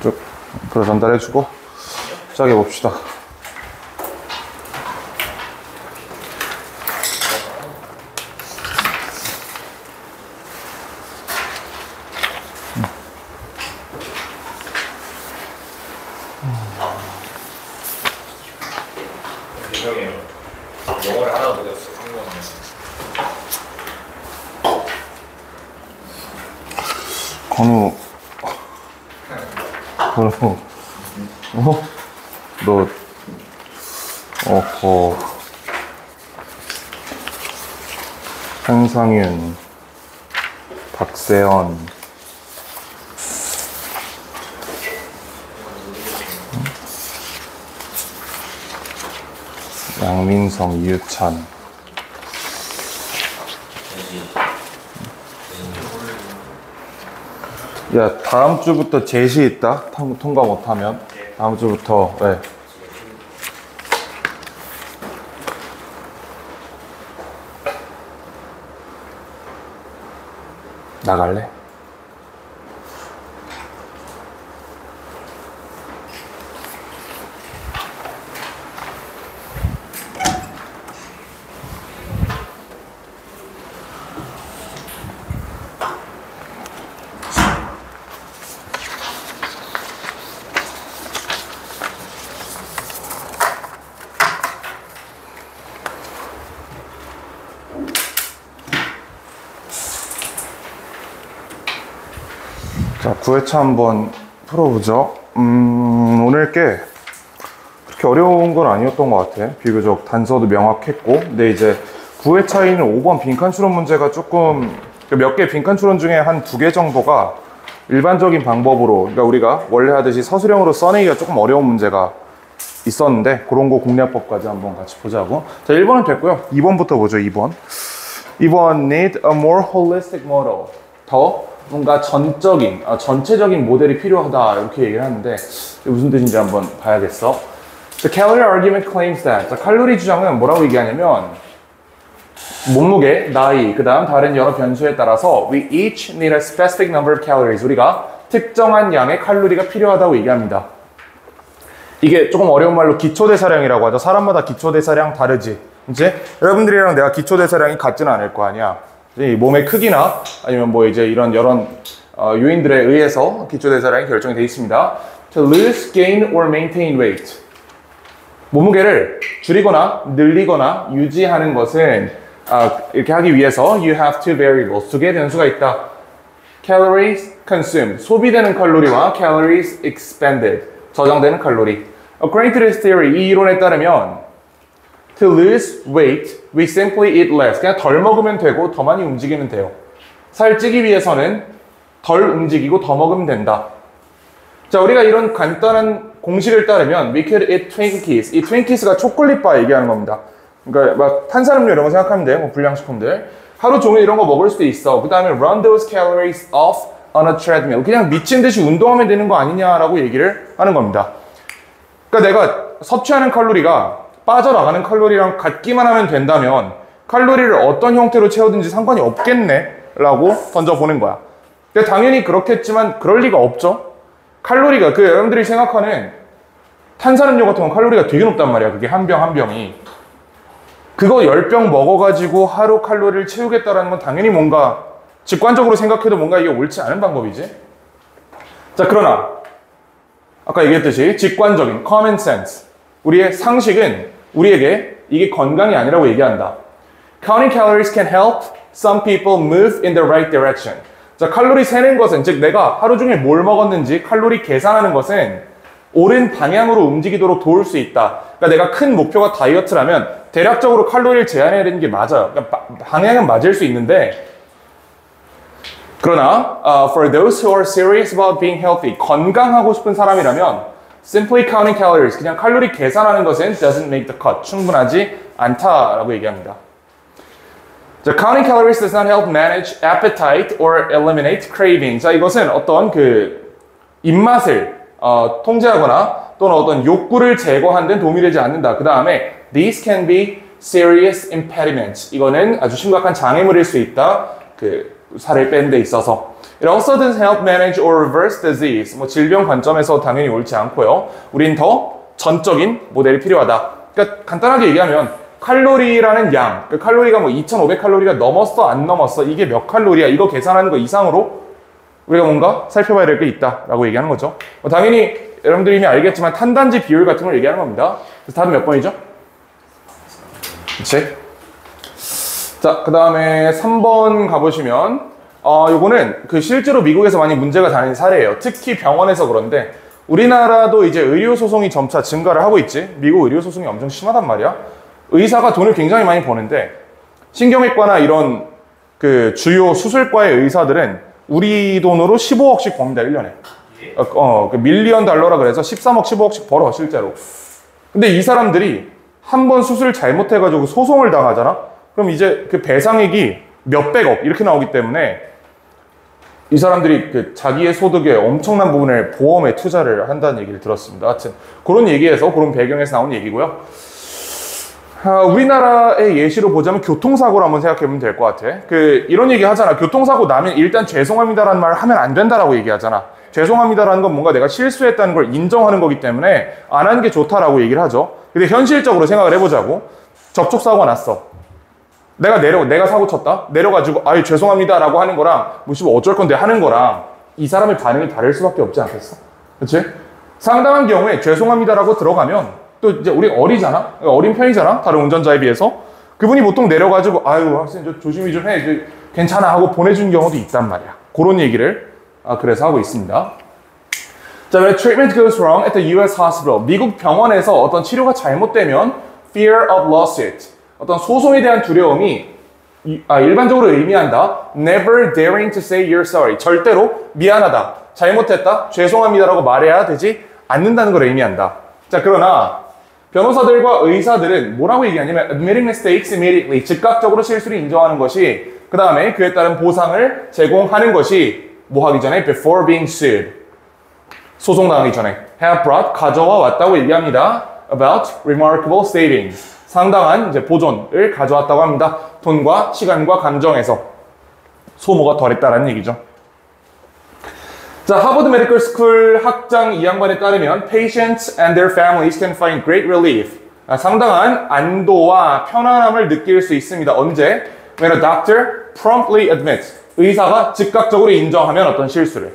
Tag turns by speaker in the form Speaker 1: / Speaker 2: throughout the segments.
Speaker 1: 쭉 그걸 전달해주고 시작해 봅시다.
Speaker 2: 영어를 하나 못했어.
Speaker 1: 건우, 너, 한상윤, 박세현, 양민성, 이유찬. 야, 다음 주부터 제시 있다? 통과 못하면. 다음 주부터, 네. 나갈래? 자, 9회차 한번 풀어보죠. 오늘 게 그렇게 어려운 건 아니었던 것 같아. 비교적 단서도 명확했고. 근데 이제 9회차에는 5번 빈칸 추론 문제가 조금 몇 개 빈칸 추론 중에 한 2개 정도가 일반적인 방법으로, 그러니까 우리가 원래 하듯이 서술형으로 써내기가 조금 어려운 문제가 있었는데 그런 거 공략법까지 한번 같이 보자고. 자, 1번은 됐고요. 2번부터 보죠. 2번 need a more holistic model. 더 뭔가 전체적인 모델이 필요하다 이렇게 얘기를 하는데 무슨 뜻인지 한번 봐야겠어. The calorie argument claims that. 자, 칼로리 주장은 뭐라고 얘기하냐면 몸무게, 나이, 그 다음 다른 여러 변수에 따라서 we each need a specific number of calories. 우리가 특정한 양의 칼로리가 필요하다고 얘기합니다. 이게 조금 어려운 말로 기초대사량이라고 하죠. 사람마다 기초대사량 다르지. 이제 여러분들이랑 내가 기초대사량이 같지는 않을 거 아니야. 이 몸의 크기나 아니면 뭐 이제 이런 여러 요인들에 의해서 기초대사량이 결정이 되어 있습니다. To lose, gain or maintain weight. 몸무게를 줄이거나 늘리거나 유지하는 것은 이렇게 하기 위해서 you have two variables. 두 개의 변수가 있다. Calories consumed. 소비되는 칼로리와 calories expended. 저장되는 칼로리. According to this theory, 이 이론에 따르면 To lose weight, we simply eat less. 그냥 덜 먹으면 되고 더 많이 움직이면 돼요. 살 찌기 위해서는 덜 움직이고 더 먹으면 된다. 자, 우리가 이런 간단한 공식을 따르면 we could eat Twinkies. 이 Twinkies가 초콜릿바 얘기하는 겁니다. 그러니까 막 탄산음료 이런 거 생각하면 돼. 뭐 불량식품들. 하루 종일 이런 거 먹을 수도 있어. 그 다음에 run those calories off on a treadmill. 그냥 미친 듯이 운동하면 되는 거 아니냐라고 얘기를 하는 겁니다. 그러니까 내가 섭취하는 칼로리가 빠져나가는 칼로리랑 같기만 하면 된다면 칼로리를 어떤 형태로 채우든지 상관이 없겠네 라고 던져보는 거야. 근데 당연히 그렇겠지만 그럴 리가 없죠. 칼로리가 여러분들이 생각하는 탄산음료 같은 건 칼로리가 되게 높단 말이야. 그게 한 병 한 병이. 그거 10병 먹어가지고 하루 칼로리를 채우겠다라는 건 당연히 뭔가 직관적으로 생각해도 뭔가 이게 옳지 않은 방법이지. 자, 그러나 아까 얘기했듯이 직관적인 common sense, 우리의 상식은 우리에게 이게 건강이 아니라고 얘기한다. Counting calories can help some people move in the right direction. 자, 칼로리 세는 것은, 즉 내가 하루 중에 뭘 먹었는지 칼로리 계산하는 것은 옳은 방향으로 움직이도록 도울 수 있다. 그러니까 내가 큰 목표가 다이어트라면 대략적으로 칼로리를 제한해야 되는 게 맞아요. 그러니까 방향은 맞을 수 있는데, 그러나 for those who are serious about being healthy, 건강하고 싶은 사람이라면 Simply counting calories, 그냥 칼로리 계산하는 것은 doesn't make the cut, 충분하지 않다라고 얘기합니다. 자, counting calories does not help manage appetite or eliminate craving. 자, 이것은 어떤 입맛을 통제하거나 또는 어떤 욕구를 제거하는 데는 도움이 되지 않는다. 그 다음에 these can be serious impediments. 이거는 아주 심각한 장애물일 수 있다. 살을 뺀 데 있어서. It also doesn't help manage or reverse disease. 뭐 질병 관점에서 당연히 옳지 않고요. 우린 더 전적인 모델이 필요하다. 그러니까 간단하게 얘기하면 칼로리라는 양, 그 칼로리가 뭐 2,500칼로리가 넘었어 안 넘었어 이게 몇 칼로리야 이거 계산하는 거 이상으로 우리가 뭔가 살펴봐야 될 게 있다라고 얘기하는 거죠. 뭐 당연히 여러분들이 이미 알겠지만 탄단지 비율 같은 걸 얘기하는 겁니다. 그래서 답은 몇 번이죠? 그치? 자, 그 다음에 3번 가보시면 요거는 그 실제로 미국에서 많이 문제가 되는 사례예요. 특히 병원에서 그런데 우리나라도 이제 의료소송이 점차 증가를 하고 있지. 미국 의료소송이 엄청 심하단 말이야. 의사가 돈을 굉장히 많이 버는데 신경외과나 이런 그 주요 수술과의 의사들은 우리 돈으로 15억씩 법니다, 1년에. 그 밀리언 달러라 그래서 13억, 15억씩 벌어, 실제로. 근데 이 사람들이 한 번 수술 잘못해가지고 소송을 당하잖아? 그럼 이제 그 배상액이 몇백억 이렇게 나오기 때문에 이 사람들이 그 자기의 소득의 엄청난 부분을 보험에 투자를 한다는 얘기를 들었습니다. 하여튼 그런 얘기에서 그런 배경에서 나온 얘기고요. 우리나라의 예시로 보자면 교통사고를 한번 생각해보면 될 것 같아. 이런 얘기 하잖아. 교통사고 나면 일단 죄송합니다라는 말을 하면 안 된다라고 얘기하잖아. 죄송합니다라는 건 뭔가 내가 실수했다는 걸 인정하는 거기 때문에 안 하는 게 좋다라고 얘기를 하죠. 근데 현실적으로 생각을 해보자고. 접촉사고가 났어. 내가 사고 쳤다? 내려가지고, 아유, 죄송합니다라고 하는 거랑, 뭐 어쩔 건데 하는 거랑, 이 사람의 반응이 다를 수밖에 없지 않겠어? 그치? 상당한 경우에 죄송합니다라고 들어가면, 또 이제 우리 어리잖아? 어린 편이잖아? 다른 운전자에 비해서. 그분이 보통 내려가지고, 아유, 학생, 조심히 좀 해. 괜찮아. 하고 보내준 경우도 있단 말이야. 그런 얘기를, 그래서 하고 있습니다. 자, when treatment goes wrong at the US hospital. 미국 병원에서 어떤 치료가 잘못되면, fear of lawsuit. 어떤 소송에 대한 두려움이 일반적으로 의미한다. Never daring to say you're sorry. 절대로 미안하다, 잘못했다, 죄송합니다라고 말해야 되지 않는다는 걸 의미한다. 자, 그러나 변호사들과 의사들은 뭐라고 얘기하냐면 admitting mistakes immediately. 즉각적으로 실수를 인정하는 것이, 그 다음에 그에 따른 보상을 제공하는 것이 뭐 하기 전에 before being sued. 소송당하기 전에 have brought, 가져와 왔다고 얘기합니다. about remarkable savings. 상당한 이제 보존을 가져왔다고 합니다. 돈과 시간과 감정에서 소모가 덜했다라는 얘기죠. 자, 하버드 메디컬 스쿨 학장 이 양반에 따르면 patients and their families can find great relief. 상당한 안도와 편안함을 느낄 수 있습니다. 언제? When a doctor promptly admits. 의사가 즉각적으로 인정하면 어떤 실수를.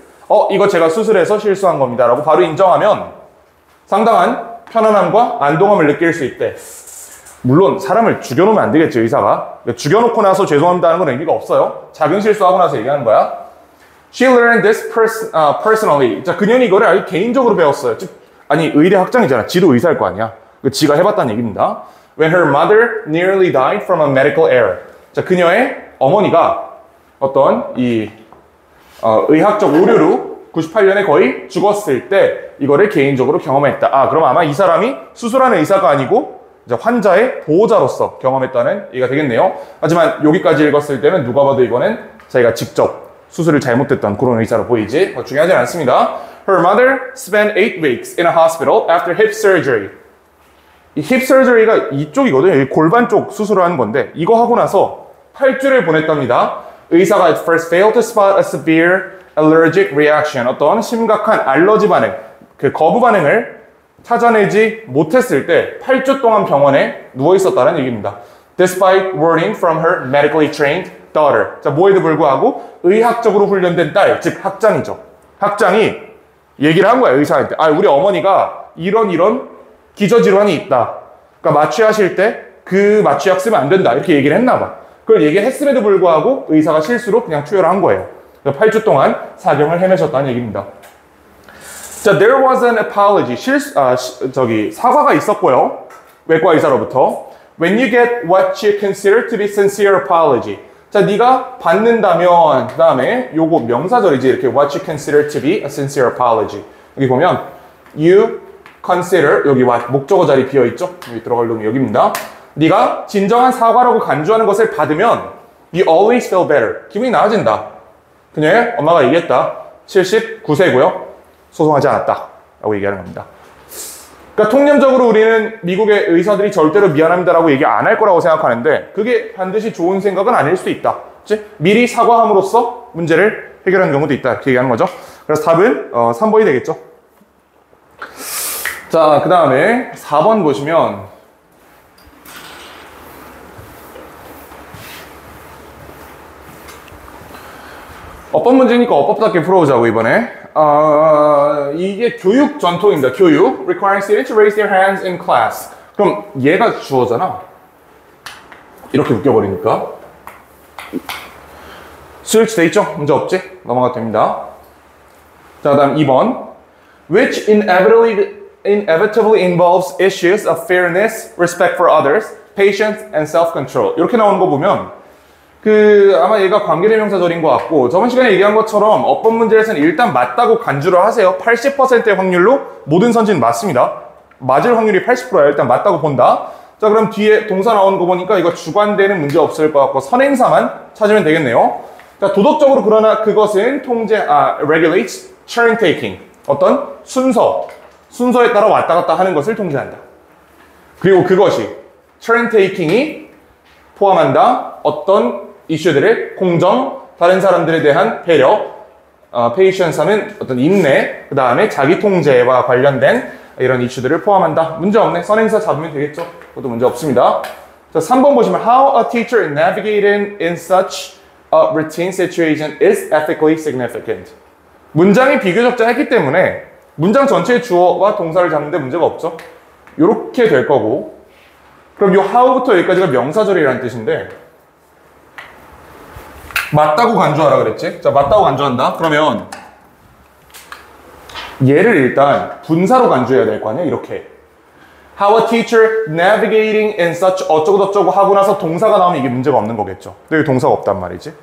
Speaker 1: 이거 제가 수술해서 실수한 겁니다. 라고 바로 인정하면 상당한 편안함과 안도감을 느낄 수 있대. 물론 사람을 죽여놓으면 안 되겠지, 의사가. 죽여놓고 나서 죄송합니다 하는 건 의미가 없어요. 작은 실수하고 나서 얘기하는 거야. She learned this personally. 자, 그녀는 이거를 아주 개인적으로 배웠어요. 아니, 의대 학장이잖아. 지도 의사일 거 아니야. 지가 해봤다는 얘기입니다. When her mother nearly died from a medical error. 자, 그녀의 어머니가 어떤 의학적 오류로 98년에 거의 죽었을 때 이거를 개인적으로 경험했다. 그럼 아마 이 사람이 수술하는 의사가 아니고 이제 환자의 보호자로서 경험했다는 얘기가 되겠네요. 하지만 여기까지 읽었을 때는 누가 봐도 이거는 자기가 직접 수술을 잘못했던 그런 의사로 보이지 중요하지 않습니다. Her mother spent 8 weeks in a hospital after hip surgery. 이 힙 서저리가 이쪽이거든요. 골반 쪽 수술을 하는 건데 이거 하고 나서 8주를 보냈답니다. 의사가 at first failed to spot a severe allergic reaction. 어떤 심각한 알러지 반응, 그 거부 반응을 찾아내지 못했을 때 8주 동안 병원에 누워 있었다는 얘기입니다. Despite warning from her medically trained daughter. 자, 뭐에도 불구하고 의학적으로 훈련된 딸, 즉 학장이죠. 학장이 얘기를 한 거야, 의사한테. 우리 어머니가 이런 기저질환이 있다. 그러니까 마취하실 때 그 마취약 쓰면 안 된다. 이렇게 얘기를 했나 봐. 그걸 얘기했음에도 불구하고 의사가 실수로 그냥 투여를 한 거예요. 8주 동안 사경을 헤매셨다는 얘기입니다. 자, there was an apology. 사과가 있었고요. 외과 의사로부터. When you get what you consider to be sincere apology. 자, 네가 받는다면, 그 다음에 요거 명사절이지. 이렇게 what you consider to be a sincere apology. 여기 보면 you consider, 여기 목적어 자리 비어있죠? 여기 들어갈 놈이 여기입니다. 네가 진정한 사과라고 간주하는 것을 받으면 you always feel better. 기분이 나아진다. 그녀의 엄마가 얘기했다. 79세고요. 소송하지 않았다. 라고 얘기하는 겁니다. 그러니까 통념적으로 우리는 미국의 의사들이 절대로 미안합니다라고 얘기 안 할 거라고 생각하는데 그게 반드시 좋은 생각은 아닐 수도 있다. 그치? 미리 사과함으로써 문제를 해결하는 경우도 있다. 이렇게 얘기하는 거죠. 그래서 답은 3번이 되겠죠. 자, 그 다음에 4번 보시면 어법 문제니까 어법답게 풀어보자고 이번에. 이게 교육 전통입니다. 교육. Requiring students to raise their hands in class. 그럼 얘가 주어잖아. 이렇게 묶여버리니까. 스위치 돼 있죠? 문제 없지? 넘어가도 됩니다. 자, 그 다음 2번. Which inevitably involves issues of fairness, respect for others, patience, and self-control. 이렇게 나오는 거 보면 아마 얘가 관계대명사절인 것 같고 저번 시간에 얘기한 것처럼 어법 문제에서는 일단 맞다고 간주를 하세요. 80%의 확률로 모든 선지는 맞습니다. 맞을 확률이 80%야. 일단 맞다고 본다. 자, 그럼 뒤에 동사 나오는 거 보니까 이거 주관대는 문제 없을 것 같고 선행사만 찾으면 되겠네요. 자, 도덕적으로 그러나 그것은 regulates turn taking. 어떤 순서에 따라 왔다 갔다 하는 것을 통제한다. 그리고 그것이 turn taking이 포함한다. 어떤 이슈들의 공정, 다른 사람들에 대한 배려, patience는 어떤 인내, 그 다음에 자기 통제와 관련된 이런 이슈들을 포함한다. 문제 없네. 선행사 잡으면 되겠죠. 그것도 문제 없습니다. 자, 3번 보시면 How a teacher navigating in such a routine situation is ethically significant. 문장이 비교적 짧기 때문에 문장 전체의 주어와 동사를 잡는데 문제가 없죠. 이렇게 될 거고 그럼 이 how부터 여기까지가 명사절이라는 뜻인데 맞다고 간주하라 그랬지? 자, 맞다고 간주한다. 그러면 얘를 일단 분사로 간주해야 될 거 아니야? 이렇게 How a teacher navigating in such 어쩌고저쩌고 하고 나서 동사가 나오면 이게 문제가 없는 거겠죠. 근데 여기 동사가 없단 말이지.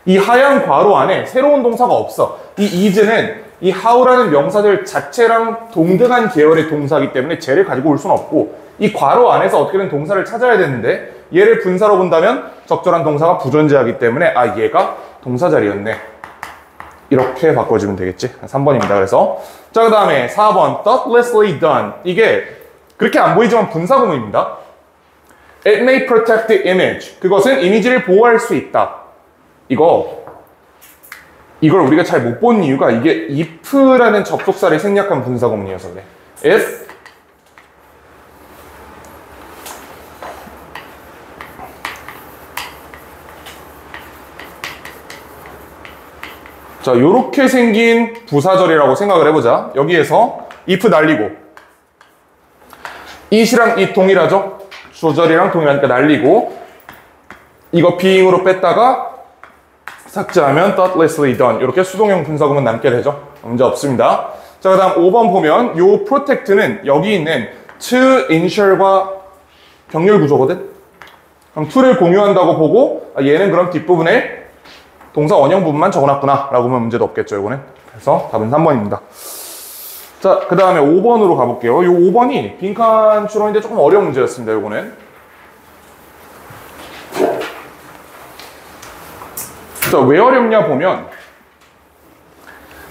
Speaker 1: 이 하얀 괄호 안에 새로운 동사가 없어. 이 is는 이 how라는 명사들 자체랑 동등한 계열의 동사이기 때문에 쟤를 가지고 올 수는 없고 이 괄호 안에서 어떻게든 동사를 찾아야 되는데 얘를 분사로 본다면 적절한 동사가 부존재하기 때문에 얘가 동사 자리였네. 이렇게 바꿔주면 되겠지. 3번입니다. 그래서 자, 그 다음에 4번 thoughtlessly done. 이게 그렇게 안 보이지만 분사구문입니다. It may protect the image. 그것은 이미지를 보호할 수 있다. 이걸 우리가 잘 못 본 이유가 이게 if라는 접속사를 생략한 분사구문이어서 그래. If 자, 요렇게 생긴 부사절이라고 생각을 해보자. 여기에서 if 날리고 it이랑 it 동일하죠? 주절이랑 동일하니까 날리고 이거 being으로 뺐다가 삭제하면 thoughtlessly done. 이렇게 수동형 분사구문 남게 되죠. 문제 없습니다. 자, 그 다음 5번 보면 요 protect는 여기 있는 to insure과 병렬 구조거든? 그럼 to를 공유한다고 보고 얘는 그럼 뒷부분에 동사 원형 부분만 적어놨구나 라고 하면 문제도 없겠죠. 이거는. 그래서 답은 3번입니다. 자, 그 다음에 5번으로 가볼게요. 요 5번이 빈칸 추론인데 조금 어려운 문제였습니다. 요거는. 자, 왜 어렵냐 보면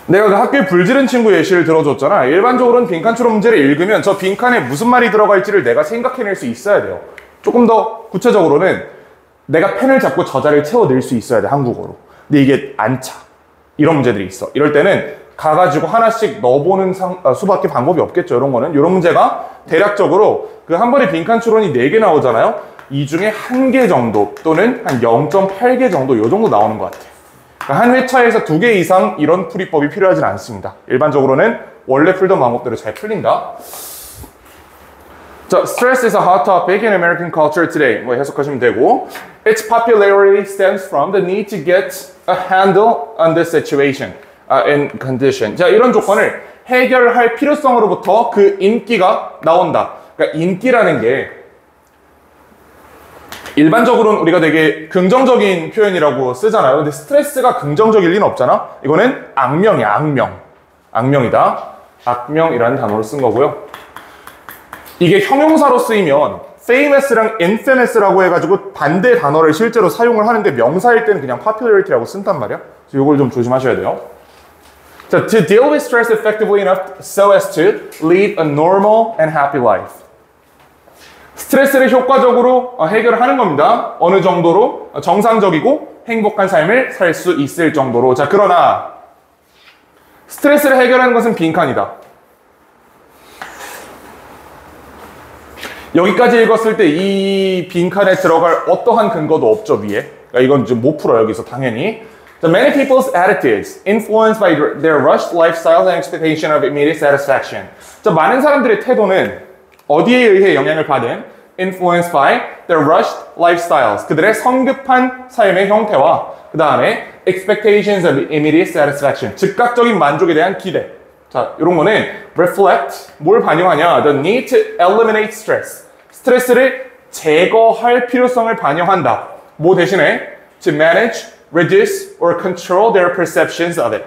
Speaker 1: 내가 그 학교에 불지른 친구 예시를 들어줬잖아. 일반적으로는 빈칸 추론 문제를 읽으면 저 빈칸에 무슨 말이 들어갈지를 내가 생각해낼 수 있어야 돼요. 조금 더 구체적으로는 내가 펜을 잡고 저자를 채워 넣을 수 있어야 돼, 한국어로. 근데 이게 안 차. 이런 문제들이 있어. 이럴 때는 가가지고 하나씩 넣어보는 수밖에 방법이 없겠죠. 이런 거는. 이런 문제가 대략적으로 그 한 번에 빈칸 추론이 4개 나오잖아요. 이 중에 1개 정도 또는 한 0.8개 정도 요 정도 나오는 것 같아요. 그러니까 한 회차에서 2개 이상 이런 풀이법이 필요하진 않습니다. 일반적으로는 원래 풀던 방법대로 잘 풀린다. 자, stress is a hot topic in American culture today. 뭐 해석하시면 되고, its popularity stems from the need to get a handle on this situation and condition. 자, 이런 조건을 해결할 필요성으로부터 그 인기가 나온다. 그러니까 인기라는 게 일반적으로는 우리가 되게 긍정적인 표현이라고 쓰잖아요. 근데 스트레스가 긍정적일 리는 없잖아. 이거는 악명이야, 악명. 악명이다. 악명이라는 단어를 쓴 거고요. 이게 형용사로 쓰이면 famous랑 infamous라고 해가지고 반대 단어를 실제로 사용을 하는데 명사일 때는 그냥 popularity라고 쓴단 말이야. 그래서 이걸 좀 조심하셔야 돼요. 자, to deal with stress effectively enough so as to lead a normal and happy life. 스트레스를 효과적으로 해결을 하는 겁니다. 어느 정도로 정상적이고 행복한 삶을 살 수 있을 정도로. 자, 그러나 스트레스를 해결하는 것은 빈칸이다. 여기까지 읽었을 때 이 빈칸에 들어갈 어떠한 근거도 없죠, 위에. 그러니까 이건 좀 못 풀어요, 여기서 당연히. So many people's attitudes influenced by their rushed lifestyles and expectation of immediate satisfaction. 자, 많은 사람들의 태도는 어디에 의해 영향을 받은? Influenced by their rushed lifestyles. 그들의 성급한 삶의 형태와 그 다음에 expectations of immediate satisfaction. 즉각적인 만족에 대한 기대. 자, 이런 거는 reflect, 뭘 반영하냐? The need to eliminate stress. 스트레스를 제거할 필요성을 반영한다. 뭐 대신에? To manage, reduce, or control their perceptions of it.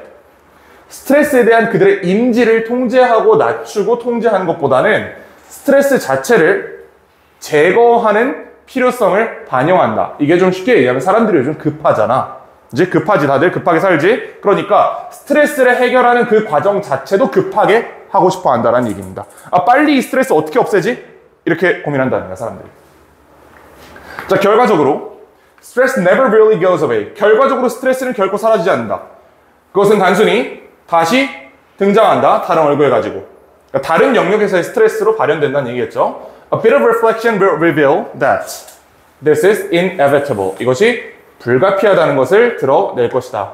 Speaker 1: 스트레스에 대한 그들의 인지를 통제하고 낮추고 통제하는 것보다는 스트레스 자체를 제거하는 필요성을 반영한다. 이게 좀 쉽게 얘기하면 사람들이 요즘 급하잖아. 이제 급하지, 다들 급하게 살지. 그러니까 스트레스를 해결하는 그 과정 자체도 급하게 하고 싶어 한다는 얘기입니다. 아, 빨리 이 스트레스 어떻게 없애지? 이렇게 고민한다는 거야, 사람들이. 자, 결과적으로 stress never really goes away. 결과적으로 스트레스는 결코 사라지지 않는다. 그것은 단순히 다시 등장한다. 다른 얼굴 가지고. 그러니까 다른 영역에서의 스트레스로 발현된다는 얘기겠죠. A bit of reflection will reveal that this is inevitable. 이것이 불가피하다는 것을 드러낼 것이다.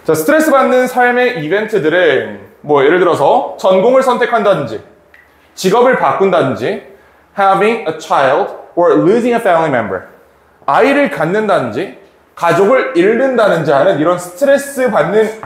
Speaker 1: 자, 스트레스 받는 삶의 이벤트들은 뭐 예를 들어서 전공을 선택한다든지 직업을 바꾼다든지 having a child or losing a family member. 아이를 갖는다든지 가족을 잃는다든지 하는 이런 스트레스 받는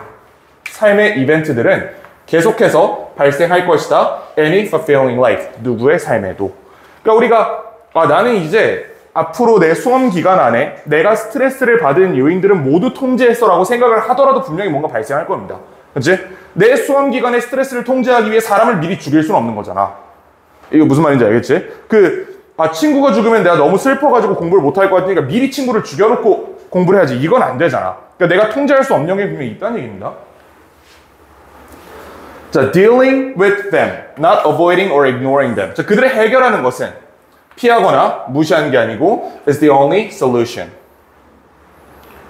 Speaker 1: 삶의 이벤트들은 계속해서 발생할 것이다. Any fulfilling life. 누구의 삶에도. 그러니까 우리가 나는 이제 앞으로 내 수험 기간 안에 내가 스트레스를 받은 요인들은 모두 통제했어 라고 생각을 하더라도 분명히 뭔가 발생할 겁니다. 그치? 내 수험 기간에 스트레스를 통제하기 위해 사람을 미리 죽일 수는 없는 거잖아. 이거 무슨 말인지 알겠지? 친구가 죽으면 내가 너무 슬퍼가지고 공부를 못할 것 같으니까 미리 친구를 죽여놓고 공부를 해야지. 이건 안 되잖아. 그러니까 내가 통제할 수 없는 게 분명히 있다는 얘기입니다. 자, dealing with them, not avoiding or ignoring them. 자, 그들을 해결하는 것은 피하거나 무시하는 게 아니고 is the only solution.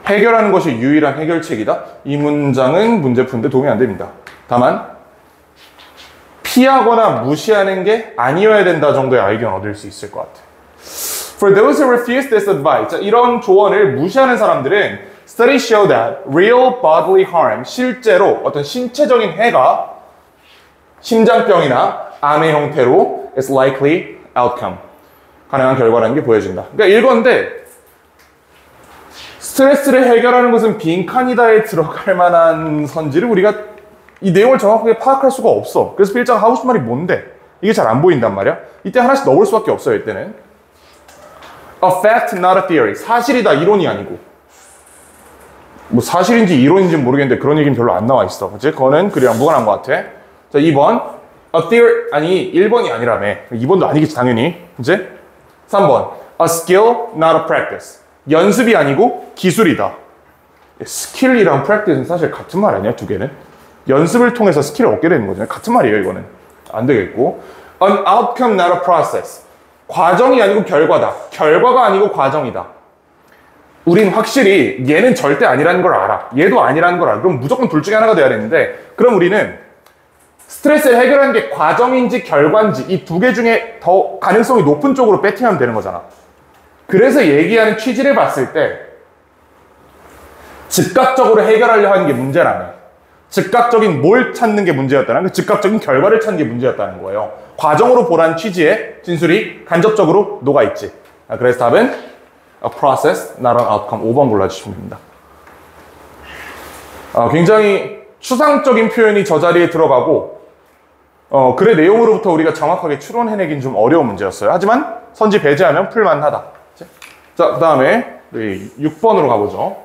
Speaker 1: 해결하는 것이 유일한 해결책이다. 이 문장은 문제 푸는데 도움이 안 됩니다. 다만 피하거나 무시하는 게 아니어야 된다 정도의 아이디어는 얻을 수 있을 것 같아. For those who refuse this advice, 자, 이런 조언을 무시하는 사람들은 studies show that real bodily harm, 실제로 어떤 신체적인 해가 심장병이나 암의 형태로 is likely outcome. 가능한 결과라는 게 보여진다. 그러니까 이건데 스트레스를 해결하는 것은 빈칸이다에 들어갈 만한 선지를 우리가 이 내용을 정확하게 파악할 수가 없어. 그래서 필자가 하고 싶은 말이 뭔데? 이게 잘 안 보인단 말이야. 이때 하나씩 넣을 수밖에 없어요. 이때는 a fact, not a theory. 사실이다, 이론이 아니고. 뭐 사실인지 이론인지는 모르겠는데 그런 얘기는 별로 안 나와 있어. 그치? 그거는 그냥 무관한 것 같아. 자, 2번 a theory, 아니 1번이 아니라며. 2번도 아니겠지 당연히. 그치? 3번 a skill, not a practice. 연습이 아니고 기술이다. 스킬이랑 practice는 사실 같은 말 아니야, 두 개는? 연습을 통해서 스킬을 얻게 되는 거잖아요. 같은 말이에요, 이거는. 안 되겠고. An outcome, not a process. 과정이 아니고 결과다. 결과가 아니고 과정이다. 우린 확실히 얘는 절대 아니라는 걸 알아. 얘도 아니라는 걸 알아. 그럼 무조건 둘 중에 하나가 돼야 되는데, 그럼 우리는 스트레스를 해결하는 게 과정인지 결과인지 이 두 개 중에 더 가능성이 높은 쪽으로 배팅하면 되는 거잖아. 그래서 얘기하는 취지를 봤을 때 즉각적으로 해결하려 하는 게 문제라며. 즉각적인 뭘 찾는 게 문제였다는 그 즉각적인 결과를 찾는 게 문제였다는 거예요. 과정으로 보라는 취지에 진술이 간접적으로 녹아있지. 그래서 답은 a process, not an outcome. 5번 골라주시면 됩니다. 굉장히 추상적인 표현이 저 자리에 들어가고 글의 내용으로부터 우리가 정확하게 추론해내긴 좀 어려운 문제였어요. 하지만 선지 배제하면 풀만하다. 자, 그 다음에 6번으로 가보죠.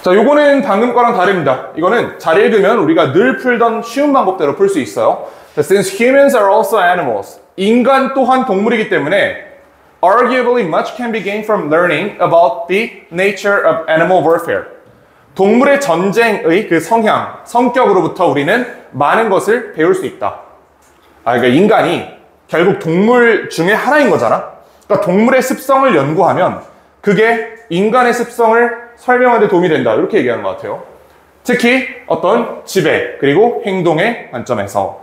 Speaker 1: 자, 요거는 방금 거랑 다릅니다. 이거는 잘 읽으면 우리가 늘 풀던 쉬운 방법대로 풀 수 있어요. Since humans are also animals, 인간 또한 동물이기 때문에 arguably much can be gained from learning about the nature of animal warfare. 동물의 전쟁의 그 성향, 성격으로부터 우리는 많은 것을 배울 수 있다. 그러니까 인간이 결국 동물 중에 하나인 거잖아. 그러니까 동물의 습성을 연구하면 그게 인간의 습성을 설명하는 데 도움이 된다. 이렇게 얘기하는 것 같아요. 특히 어떤 지배 그리고 행동의 관점에서.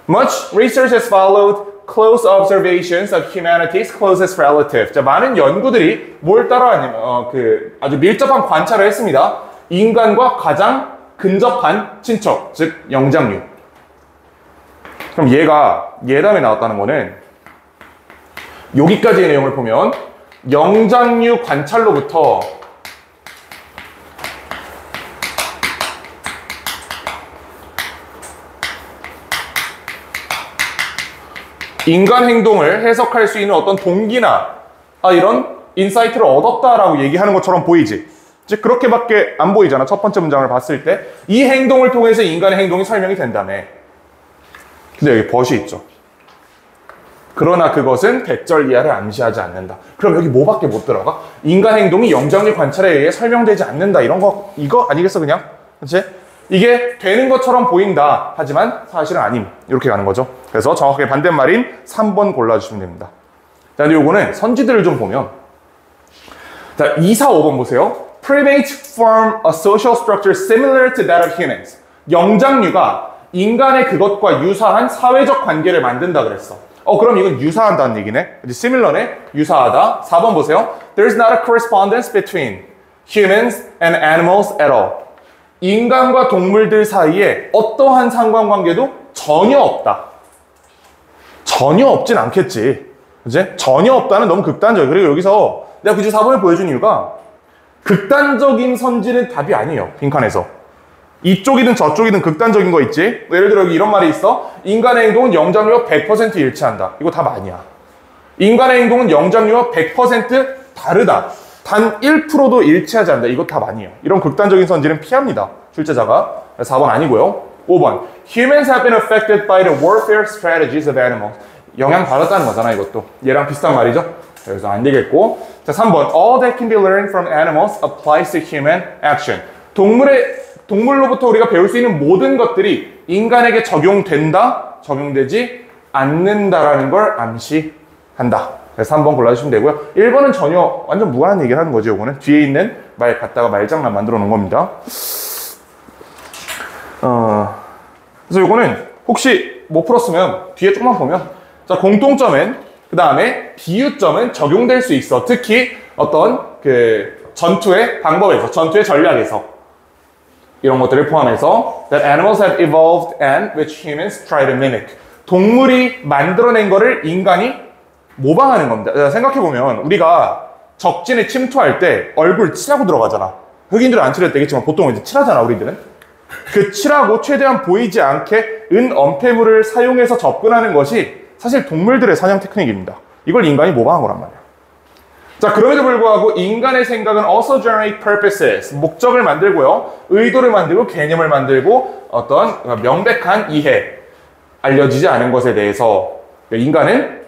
Speaker 1: Much research has followed close observations of humanity's closest relative. 자, 많은 연구들이 뭘 따라하냐면 아주 밀접한 관찰을 했습니다. 인간과 가장 근접한 친척, 즉 영장류. 그럼 얘가 예담에 나왔다는 거는 여기까지의 내용을 보면 영장류 관찰로부터 인간 행동을 해석할 수 있는 어떤 동기나 이런 인사이트를 얻었다라고 얘기하는 것처럼 보이지. 즉 그렇게밖에 안 보이잖아. 첫 번째 문장을 봤을 때 이 행동을 통해서 인간의 행동이 설명이 된다며. 근데 여기 벗이 있죠. 그러나 그것은 대절 이하를 암시하지 않는다. 그럼 여기 뭐밖에 못 들어가? 인간 행동이 영장류 관찰에 의해 설명되지 않는다. 이런 거 이거 아니겠어 그냥? 그렇지? 이게 되는 것처럼 보인다. 하지만 사실은 아님. 이렇게 가는 거죠. 그래서 정확하게 반대말인 3번 골라주시면 됩니다. 자, 근데 요거는 선지들을 좀 보면 자, 2, 4, 5번 보세요. Primates form a social structure similar to that of humans. 영장류가 인간의 그것과 유사한 사회적 관계를 만든다 그랬어. 그럼 이건 유사한다는 얘기네. similar네. 유사하다. 4번 보세요. There's not a correspondence between humans and animals at all. 인간과 동물들 사이에 어떠한 상관관계도 전혀 없다. 전혀 없진 않겠지. 그치? 전혀 없다는 너무 극단적이야. 그리고 여기서 내가 굳이 4번을 보여준 이유가 극단적인 선지는 답이 아니에요. 빈칸에서. 이쪽이든 저쪽이든 극단적인 거 있지? 예를 들어 여기 이런 말이 있어. 인간의 행동은 영장류와 100% 일치한다. 이거 답 아니야. 인간의 행동은 영장류와 100% 다르다. 단 1%도 일치하지 않는다. 이거 답 아니에요. 이런 극단적인 선지는 피합니다. 출제자가. 4번 아니고요. 5번. Humans have been affected by the warfare strategies of animals. 영향 받았다는 거잖아, 이것도. 얘랑 비슷한 말이죠. 그래서 안 되겠고. 자, 3번. All that can be learned from animals applies to human action. 동물로부터 우리가 배울 수 있는 모든 것들이 인간에게 적용된다, 적용되지 않는다라는 걸 암시한다. 그래서 3번 골라주시면 되고요. 1번은 전혀 완전 무관한 얘기를 하는 거죠. 이거는 뒤에 있는 말 갖다가 말장난 만들어 놓은 겁니다. 그래서 이거는 혹시 못 풀었으면 뒤에 조금만 보면 자, 공통점은 그 다음에 비유점은 적용될 수 있어. 특히 어떤 전투의 방법에서, 전투의 전략에서 이런 것들을 포함해서 that animals have evolved and which humans try to mimic. 동물이 만들어낸 거를 인간이 모방하는 겁니다. 생각해보면 우리가 적진에 침투할 때 얼굴 칠하고 들어가잖아. 흑인들은 안 칠해도 되겠지만 보통 이제 칠하잖아, 우리들은. 그 칠하고 최대한 보이지 않게 은엄폐물을 사용해서 접근하는 것이 사실 동물들의 사냥 테크닉입니다. 이걸 인간이 모방한 거란 말이야. 자, 그럼에도 불구하고 인간의 생각은 also generate purposes. 목적을 만들고요. 의도를 만들고 개념을 만들고 어떤 명백한 이해, 알려지지 않은 것에 대해서 인간은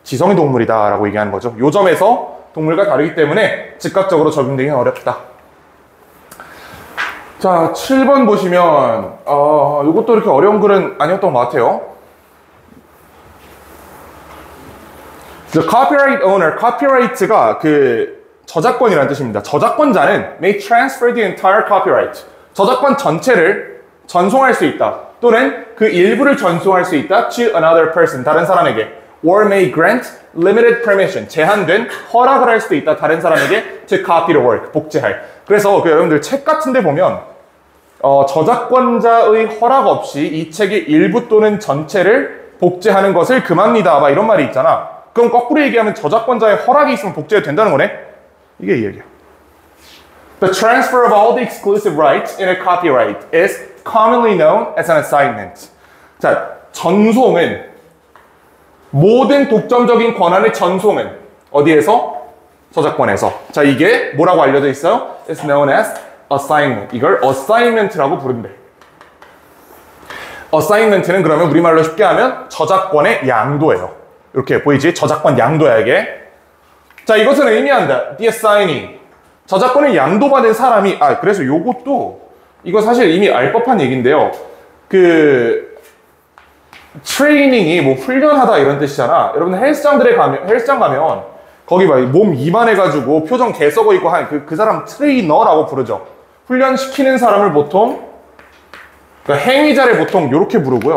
Speaker 1: 지성의 동물이다라고 얘기하는 거죠. 요 점에서 동물과 다르기 때문에 즉각적으로 적용되기 어렵다. 자, 7번 보시면 이것도 이렇게 어려운 글은 아니었던 것 같아요. The copyright owner, copyright가 저작권이라는 뜻입니다. 저작권자는 may transfer the entire copyright. 저작권 전체를 전송할 수 있다. 또는 그 일부를 전송할 수 있다. to another person, 다른 사람에게. or may grant limited permission, 제한된 허락을 할 수도 있다. 다른 사람에게 to copy the work, 복제할. 그래서 여러분들 책 같은 데 보면 저작권자의 허락 없이 이 책의 일부 또는 전체를 복제하는 것을 금합니다. 막 이런 말이 있잖아. 그럼 거꾸로 얘기하면 저작권자의 허락이 있으면 복제가 된다는 거네? 이게 이 얘기야. The transfer of all the exclusive rights in a copyright is commonly known as an assignment. 자, 전송은 모든 독점적인 권한의 전송은 어디에서? 저작권에서. 자, 이게 뭐라고 알려져 있어요? It's known as assignment. 이걸 assignment라고 부른대. assignment는 그러면 우리말로 쉽게 하면 저작권의 양도예요. 이렇게 보이지? 저작권 양도야, 이게. 자, 이것은 의미한다. The assigning. 저작권을 양도받은 사람이, 그래서 요것도, 이거 사실 이미 알 법한 얘기인데요. 트레이닝이 뭐 훈련하다 이런 뜻이잖아. 여러분 헬스장 가면 거기 막 몸 이만해가지고 표정 개 썩어 있고 한 그 사람 트레이너라고 부르죠. 훈련시키는 사람을 보통, 그러니까 행위자를 보통 이렇게 부르고요.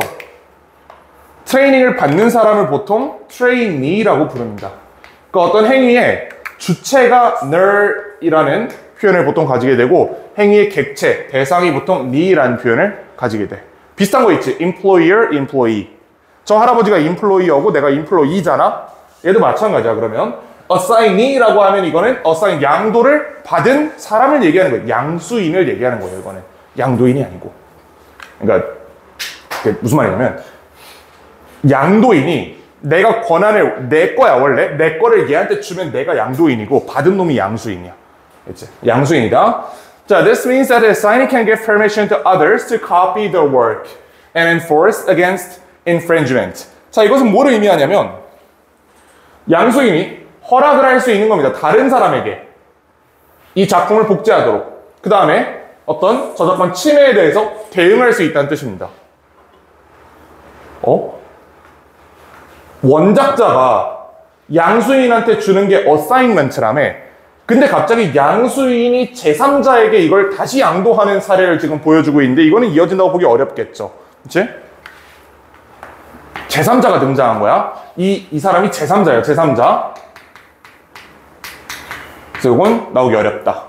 Speaker 1: 트레이닝을 받는 사람을 보통 트레이니라고 부릅니다. 그러니까 어떤 행위의 주체가 ner이라는 표현을 보통 가지게 되고 행위의 객체, 대상이 보통 ni라는 표현을 가지게 돼. 비슷한 거 있지. employer, employee. 저 할아버지가 employer고 내가 employee잖아. 얘도 마찬가지야. 그러면 assignee라고 하면 이거는 assign, 양도를 받은 사람을 얘기하는 거예요. 양수인을 얘기하는 거예요. 이거는 양도인이 아니고. 그러니까 무슨 말이냐면 양도인이 내가 권한을 내 거야 원래 내 거를 얘한테 주면 내가 양도인이고 받은 놈이 양수인이야. 그치? 양수인이다. 자, this means that the assignee can give permission to others to copy their work and enforce against infringement. 자, 이것은 뭐를 의미하냐면 양수인이 허락을 할 수 있는 겁니다. 다른 사람에게 이 작품을 복제하도록. 그 다음에 어떤 저작권 침해에 대해서 대응할 수 있다는 뜻입니다. 원작자가 양수인한테 주는 게 어사인먼트라며. 근데 갑자기 양수인이 제3자에게 이걸 다시 양도하는 사례를 지금 보여주고 있는데 이거는 이어진다고 보기 어렵겠죠. 그치? 제3자가 등장한 거야. 이 사람이 제3자예요. 제3자. 그래서 이건 나오기 어렵다.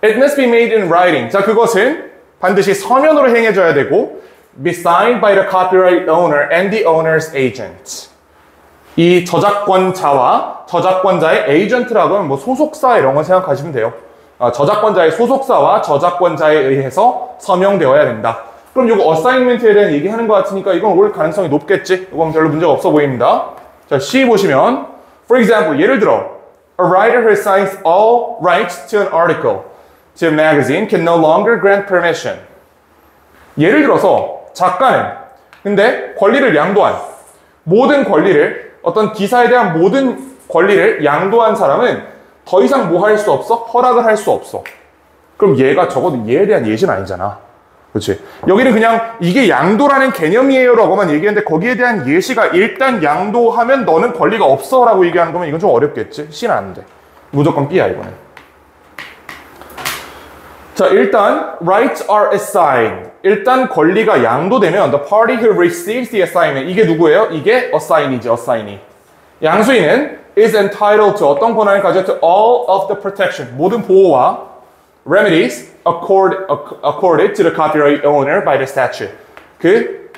Speaker 1: It must be made in writing. 자, 그것은 반드시 서면으로 행해져야 되고 be signed by the copyright owner and the owner's agent. 이 저작권자와 저작권자의 에이전트라고 하면 뭐 소속사 이런 거 생각하시면 돼요. 저작권자의 소속사와 저작권자에 의해서 서명되어야 된다. 그럼 이거 어사인먼트에 대한 얘기하는 것 같으니까 이건 올 가능성이 높겠지? 이건 별로 문제가 없어 보입니다. 자, C 보시면 for example, 예를 들어 a writer who assigns all rights to an article to a magazine can no longer grant permission. 예를 들어서 작가는 근데 권리를 양도한 모든 권리를 어떤 기사에 대한 모든 권리를 양도한 사람은 더 이상 뭐 할 수 없어? 허락을 할 수 없어. 그럼 얘가 적어도 얘에 대한 예시는 아니잖아. 그렇지? 여기는 그냥 이게 양도라는 개념이에요 라고만 얘기했는데 거기에 대한 예시가 일단 양도하면 너는 권리가 없어 라고 얘기하는 거면 이건 좀 어렵겠지? C는 안 돼. 무조건 B야 이거는. 자, 일단 rights are assigned. 일단 권리가 양도되면 the party who receives the assignment. 이게 누구예요? 이게 assign이지, assignee. 양수인은 is entitled to 어떤 권한을 가져 to all of the protection. 모든 보호와 remedies accorded to the copyright owner by the statute. 그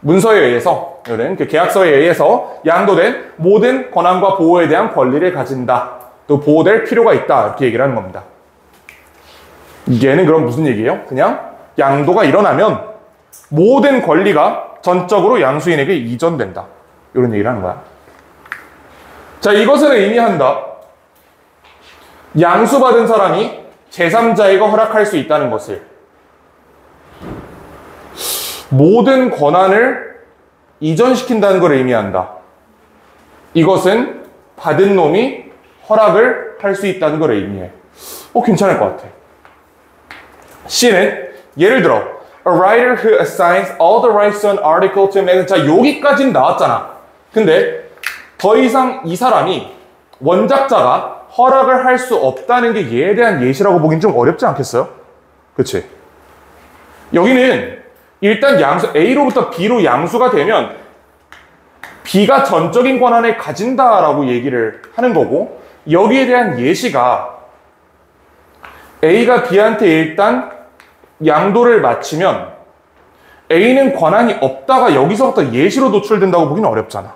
Speaker 1: 문서에 의해서, 그 계약서에 의해서 양도된 모든 권한과 보호에 대한 권리를 가진다. 또 보호될 필요가 있다. 이렇게 얘기를 하는 겁니다. 얘는 그럼 무슨 얘기예요? 그냥 양도가 일어나면 모든 권리가 전적으로 양수인에게 이전된다. 이런 얘기를 하는 거야. 자, 이것을 의미한다. 양수받은 사람이 제3자에게 허락할 수 있다는 것을. 모든 권한을 이전시킨다는 걸 의미한다. 이것은 받은 놈이 허락을 할 수 있다는 걸 의미해. 괜찮을 것 같아. C는 예를 들어 a writer who assigns all the rights to an article to a magazine. 자, 여기까지는 나왔잖아. 근데 더 이상 이 사람이 원작자가 허락을 할 수 없다는 게 얘에 대한 예시라고 보긴 좀 어렵지 않겠어요? 그치? 여기는 일단 양수 A로부터 B로 양수가 되면 B가 전적인 권한을 가진다라고 얘기를 하는 거고 여기에 대한 예시가 A가 B한테 일단 양도를 마치면 A는 권한이 없다가 여기서부터 예시로 노출된다고 보기는 어렵잖아.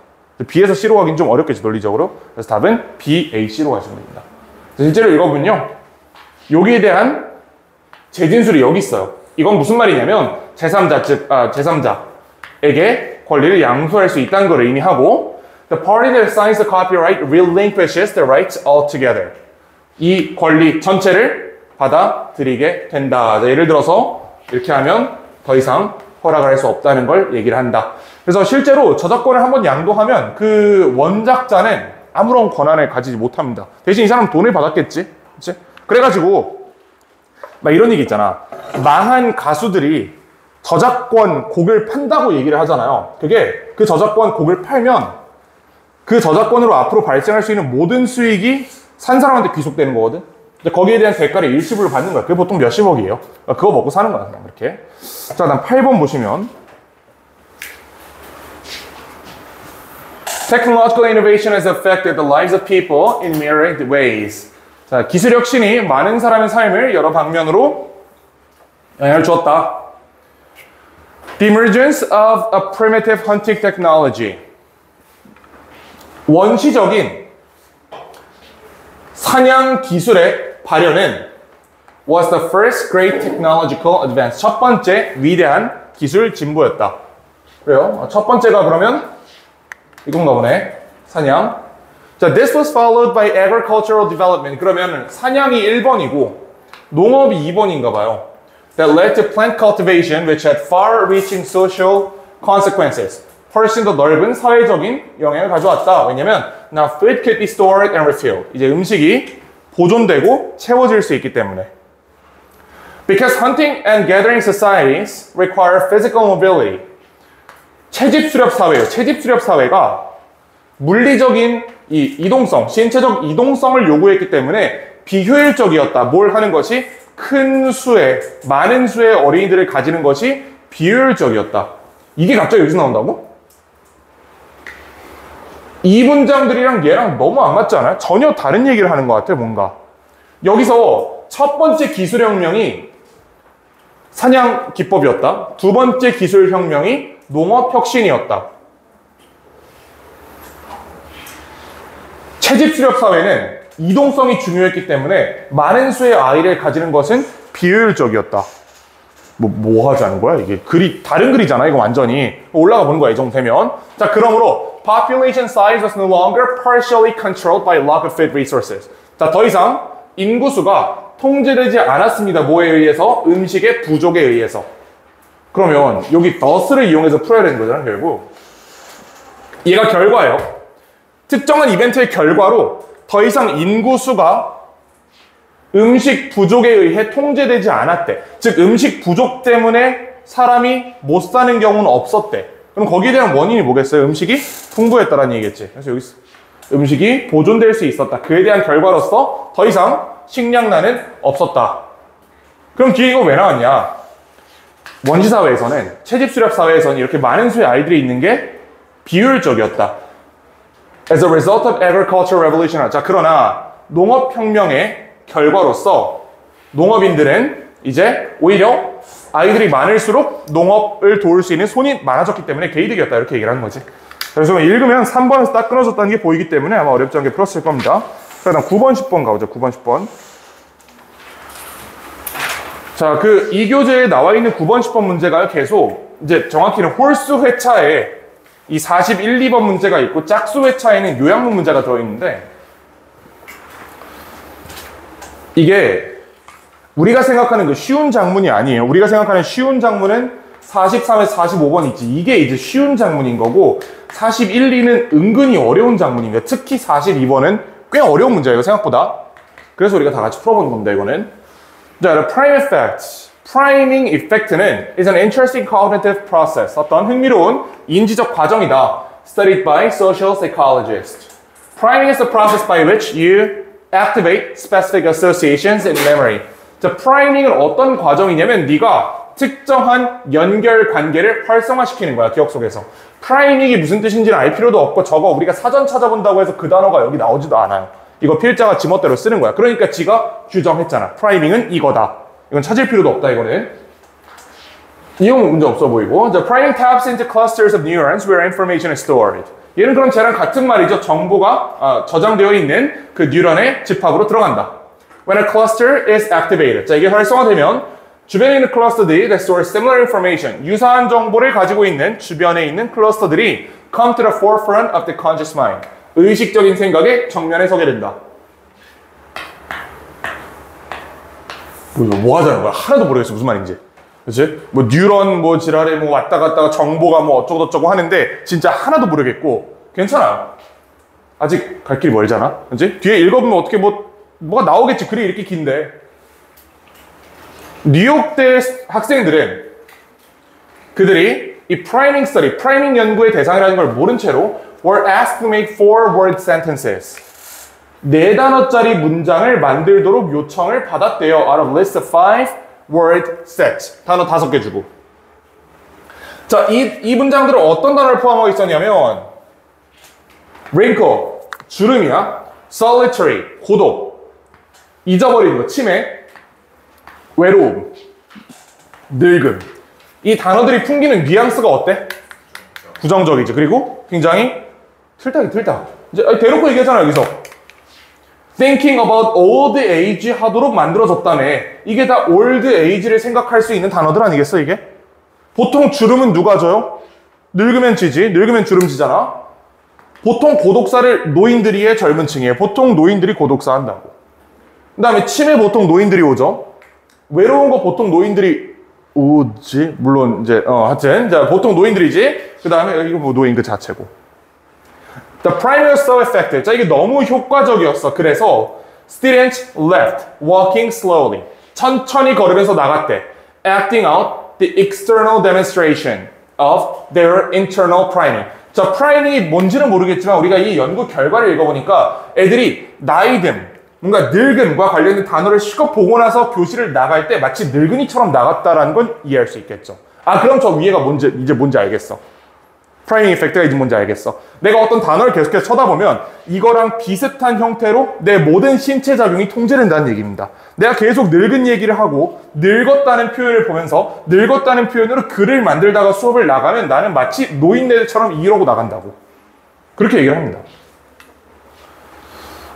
Speaker 1: B에서 C로 가긴 좀 어렵겠지, 논리적으로. 그래서 답은 B, A, C로 가시면 됩니다. 실제로 읽어보면요. 여기에 대한 재진술이 여기 있어요. 이건 무슨 말이냐면 제3자, 즉 제3자에게 권리를 양수할 수 있다는 걸 의미하고 The party that assigns the copyright relinquishes the rights altogether. 이 권리 전체를 받아들이게 된다. 예를 들어서 이렇게 하면 더 이상 허락을 할 수 없다는 걸 얘기를 한다. 그래서 실제로 저작권을 한번 양도하면 그 원작자는 아무런 권한을 가지지 못합니다. 대신 이 사람은 돈을 받았겠지. 그치? 그래가지고 막 이런 얘기 있잖아. 망한 가수들이 저작권 곡을 판다고 얘기를 하잖아요. 그게 그 저작권 곡을 팔면 그 저작권으로 앞으로 발생할 수 있는 모든 수익이 산 사람한테 귀속되는 거거든. 근데 거기에 대한 대가를 일시불로 받는 거야. 그게 보통 몇십억이에요. 그거 먹고 사는 거야, 그냥 이렇게. 자, 다음 8번 보시면 Technological innovation has affected the lives of people in myriad ways. 자, 기술 혁신이 많은 사람의 삶을 여러 방면으로 영향을 주었다. The emergence of a primitive hunting technology. 원시적인 사냥 기술의 발현은 was the first great technological advance. 첫 번째 위대한 기술 진보였다. 그래요? 첫 번째가 그러면 이건가 보네. 사냥. 자, this was followed by agricultural development. 그러면 사냥이 1번이고 농업이 2번인가 봐요. That led to plant cultivation which had far-reaching social consequences. 훨씬 더 넓은 사회적인 영향을 가져왔다. 왜냐면 now food could be stored and refilled. 이제 음식이 보존되고 채워질 수 있기 때문에. Because hunting and gathering societies require physical mobility. 채집 수렵 사회예요. 채집 수렵 사회가 물리적인 이 이동성, 신체적 이동성을 요구했기 때문에 비효율적이었다. 뭘 하는 것이 큰 수의, 많은 수의 어린이들을 가지는 것이 비효율적이었다. 이게 갑자기 여기서 나온다고? 이 문장들이랑 얘랑 너무 안 맞지 않아요? 전혀 다른 얘기를 하는 것 같아요, 뭔가. 여기서 첫 번째 기술혁명이 사냥 기법이었다. 두 번째 기술혁명이 농업혁신이었다. 채집 수렵 사회는 이동성이 중요했기 때문에 많은 수의 아이를 가지는 것은 비효율적이었다. 뭐 하자는 거야? 이게 글이, 다른 글이잖아, 이거 완전히. 올라가 보는 거야, 이 정도 되면. 자, 그러므로 population size was no longer partially controlled by lack of food resources. 자, 더 이상 인구수가 통제되지 않았습니다. 뭐에 의해서? 음식의 부족에 의해서. 그러면 여기 thus를 이용해서 풀어야 되는 거잖아, 결국. 얘가 결과예요. 특정한 이벤트의 결과로 더 이상 인구수가 음식 부족에 의해 통제되지 않았대. 즉 음식 부족 때문에 사람이 못 사는 경우는 없었대. 그럼 거기에 대한 원인이 뭐겠어요? 음식이 풍부했다라는 얘기겠지. 그래서 여기 음식이 보존될 수 있었다. 그에 대한 결과로서 더 이상 식량난은 없었다. 그럼 뒤에 이거 왜 나왔냐? 원시사회에서는, 채집수렵 사회에서는 이렇게 많은 수의 아이들이 있는 게 비효율적이었다. As a result of agricultural revolution. 자, 그러나 농업혁명의 결과로서 농업인들은 이제 오히려 아이들이 많을수록 농업을 도울 수 있는 손이 많아졌기 때문에 개이득이었다. 이렇게 얘기를 하는 거지. 그래서 읽으면 3번에서 딱 끊어졌다는 게 보이기 때문에 아마 어렵지 않게 풀었을 겁니다. 자, 그다음 9번, 10번 가보죠. 9번, 10번. 자, 그 이 교재에 나와 있는 9번, 10번 문제가 계속 이제 정확히는 홀수 회차에 이 41, 2번 문제가 있고 짝수 회차에는 요약문 문제가 들어있는데 이게 우리가 생각하는 그 쉬운 작문이 아니에요. 우리가 생각하는 쉬운 작문은 43에 45번 있지. 이게 이제 쉬운 작문인 거고 41, 2는 은근히 어려운 작문입니다. 특히 42번은 꽤 어려운 문제예요, 생각보다. 그래서 우리가 다 같이 풀어보는 겁니다, 이거는. 자, the prime effect. priming effect는 is an interesting cognitive process. 어떤 흥미로운 인지적 과정이다. Studied by social psychologists. Priming is the process by which you activate specific associations in memory. 자, priming은 어떤 과정이냐면 네가 특정한 연결 관계를 활성화시키는 거야, 기억 속에서. priming이 무슨 뜻인지는 알 필요도 없고 저거 우리가 사전 찾아본다고 해서 그 단어가 여기 나오지도 않아요. 이거 필자가 지멋대로 쓰는 거야. 그러니까 지가 규정했잖아. priming은 이거다. 이건 찾을 필요도 없다, 이거는. 이건 문제 없어 보이고. The priming taps into clusters of neurons where information is stored. 얘는 그럼 쟤랑 같은 말이죠. 정보가 저장되어 있는 그 뉴런의 집합으로 들어간다. When a cluster is activated. 자, 이게 활성화되면 주변에 있는 클러스터들이 that store similar information. 유사한 정보를 가지고 있는 주변에 있는 클러스터들이 come to the forefront of the conscious mind. 의식적인 생각의 정면에 서게 된다. 뭐 하자는 거야? 하나도 모르겠어, 무슨 말인지. 그치? 뭐, 뉴런, 뭐, 지랄에 뭐, 왔다 갔다가 정보가 뭐, 어쩌고저쩌고 하는데, 진짜 하나도 모르겠고, 괜찮아요. 아직 갈 길이 멀잖아? 그치? 뒤에 읽어보면 어떻게 뭐가 나오겠지. 글이 이렇게 긴데. 뉴욕대 학생들은 그들이 이 priming study, priming 연구의 대상이라는 걸 모른 채로 were asked to make 4-word sentences. 4단어짜리 문장을 만들도록 요청을 받았대요. out of list of 5-word sets. 단어 5개 주고. 자, 이 문장들은 어떤 단어를 포함하고 있었냐면 wrinkle, 주름이야. solitary, 고독. 잊어버리는 거, 치매. 외로움, 늙음. 이 단어들이 풍기는 뉘앙스가 어때? 부정적이지. 그리고 굉장히 틀다. 이제 대놓고 얘기하잖아, 여기서. Thinking about old age 하도록 만들어졌다며. 이게 다 old age를 생각할 수 있는 단어들 아니겠어, 이게? 보통 주름은 누가 져요? 늙으면 지지. 늙으면 주름 지잖아. 보통 고독사를 노인들이 해, 젊은 층이에요. 보통 노인들이 고독사 한다고. 그 다음에 치매 보통 노인들이 오죠. 외로운 거 보통 노인들이 오지? 물론 이제 하여튼 자 보통 노인들이지. 그 다음에 이거 뭐 노인 그 자체고. The primary was so effective. 자 이게 너무 효과적이었어. 그래서 students left walking slowly. 천천히 걸으면서 나갔대. Acting out the external demonstration of their internal priming. 자 priming이 뭔지는 모르겠지만 우리가 이 연구 결과를 읽어보니까 애들이 나이듦 뭔가 늙음과 관련된 단어를 실컷 보고 나서 교실을 나갈 때 마치 늙은이처럼 나갔다라는 건 이해할 수 있겠죠. 아 그럼 저 위에가 이제 뭔지 알겠어. 프라이밍 이펙트가 이제 뭔지 알겠어. 내가 어떤 단어를 계속해서 쳐다보면 이거랑 비슷한 형태로 내 모든 신체 작용이 통제된다는 얘기입니다. 내가 계속 늙은 얘기를 하고 늙었다는 표현을 보면서 늙었다는 표현으로 글을 만들다가 수업을 나가면 나는 마치 노인네들처럼 이러고 나간다고. 그렇게 얘기를 합니다.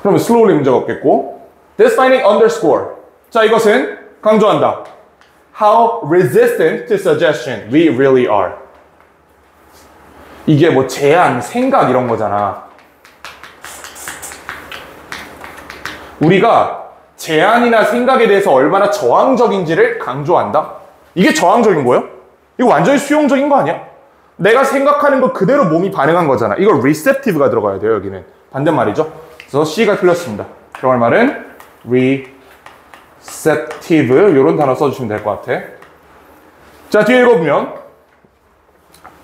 Speaker 1: 그러면 slowly 문제가 없겠고 This finding underscore 자 이것은 강조한다 How resistant to suggestion we really are 이게 뭐 제안, 생각 이런 거잖아 우리가 제안이나 생각에 대해서 얼마나 저항적인지를 강조한다 이게 저항적인 거예요? 이거 완전히 수용적인 거 아니야? 내가 생각하는 거 그대로 몸이 반응한 거잖아 이거 receptive가 들어가야 돼요 여기는 반대말이죠 그래서 C가 틀렸습니다. 들어갈 말은 receptive 이런 단어 써주시면 될 것 같아. 자 뒤에 읽어보면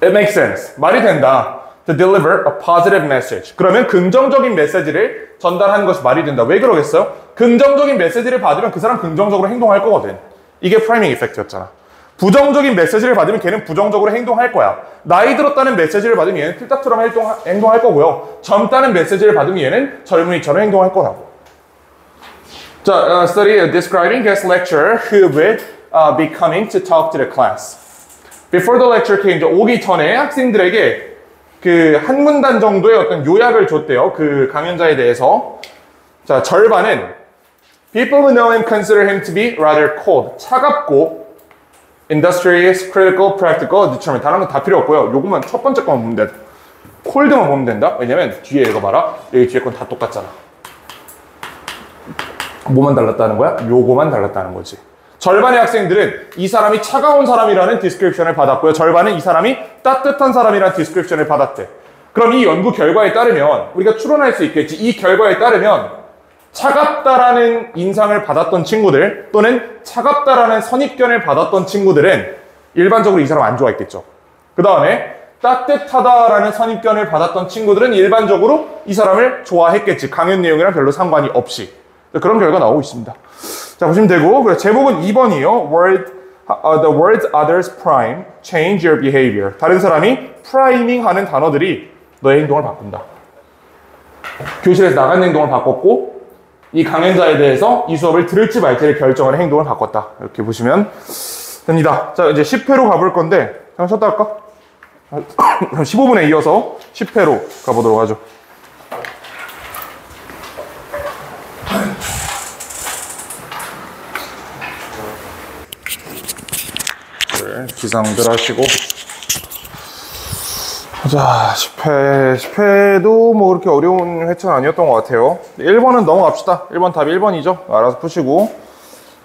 Speaker 1: It makes sense. 말이 된다. To deliver a positive message. 그러면 긍정적인 메시지를 전달하는 것이 말이 된다. 왜 그러겠어요? 긍정적인 메시지를 받으면 그 사람 긍정적으로 행동할 거거든. 이게 프라이밍 이펙트였잖아. 부정적인 메시지를 받으면 걔는 부정적으로 행동할 거야. 나이 들었다는 메시지를 받으면 얘는 필딱처럼 행동할 거고요. 젊다는 메시지를 받으면 얘는 젊은이처럼 행동할 거라고. 자, study describing guest lecturer who will be coming to talk to the class. Before the lecture came, 오기 전에 학생들에게 그 한 문단 정도의 어떤 요약을 줬대요. 그 강연자에 대해서. 자, 절반은 People who know him consider him to be rather cold. 차갑고 industrious, critical, practical, determined. 다른 건 다 필요 없고요. 요것만 첫 번째 것만 보면 돼. cold만 보면 된다. 왜냐면 뒤에 읽어봐라. 여기 뒤에 건 다 똑같잖아. 뭐만 달랐다는 거야? 요거만 달랐다는 거지. 절반의 학생들은 이 사람이 차가운 사람이라는 디스크립션을 받았고요. 절반은 이 사람이 따뜻한 사람이라는 디스크립션을 받았대. 그럼 이 연구 결과에 따르면 우리가 추론할 수 있겠지. 이 결과에 따르면 차갑다라는 인상을 받았던 친구들 또는 차갑다라는 선입견을 받았던 친구들은 일반적으로 이 사람 안 좋아했겠죠. 그 다음에 따뜻하다라는 선입견을 받았던 친구들은 일반적으로 이 사람을 좋아했겠지. 강연 내용이랑 별로 상관이 없이. 그런 결과가 나오고 있습니다. 자, 보시면 되고 그래서 제목은 2번이요. The words others prime change your behavior. 다른 사람이 프라이밍 하는 단어들이 너의 행동을 바꾼다. 교실에서 나간 행동을 바꿨고 이 강연자에 대해서 이 수업을 들을지 말지를 결정하는 행동을 바꿨다. 이렇게 보시면 됩니다. 자, 이제 10회로 가볼 건데 잠깐 쉬었다 할까? 15분에 이어서 10회로 가보도록 하죠. 기상들 하시고 자 10회도 뭐 그렇게 어려운 회차는 아니었던 것 같아요. 1번은 넘어갑시다. 1번 답이 1번이죠. 알아서 푸시고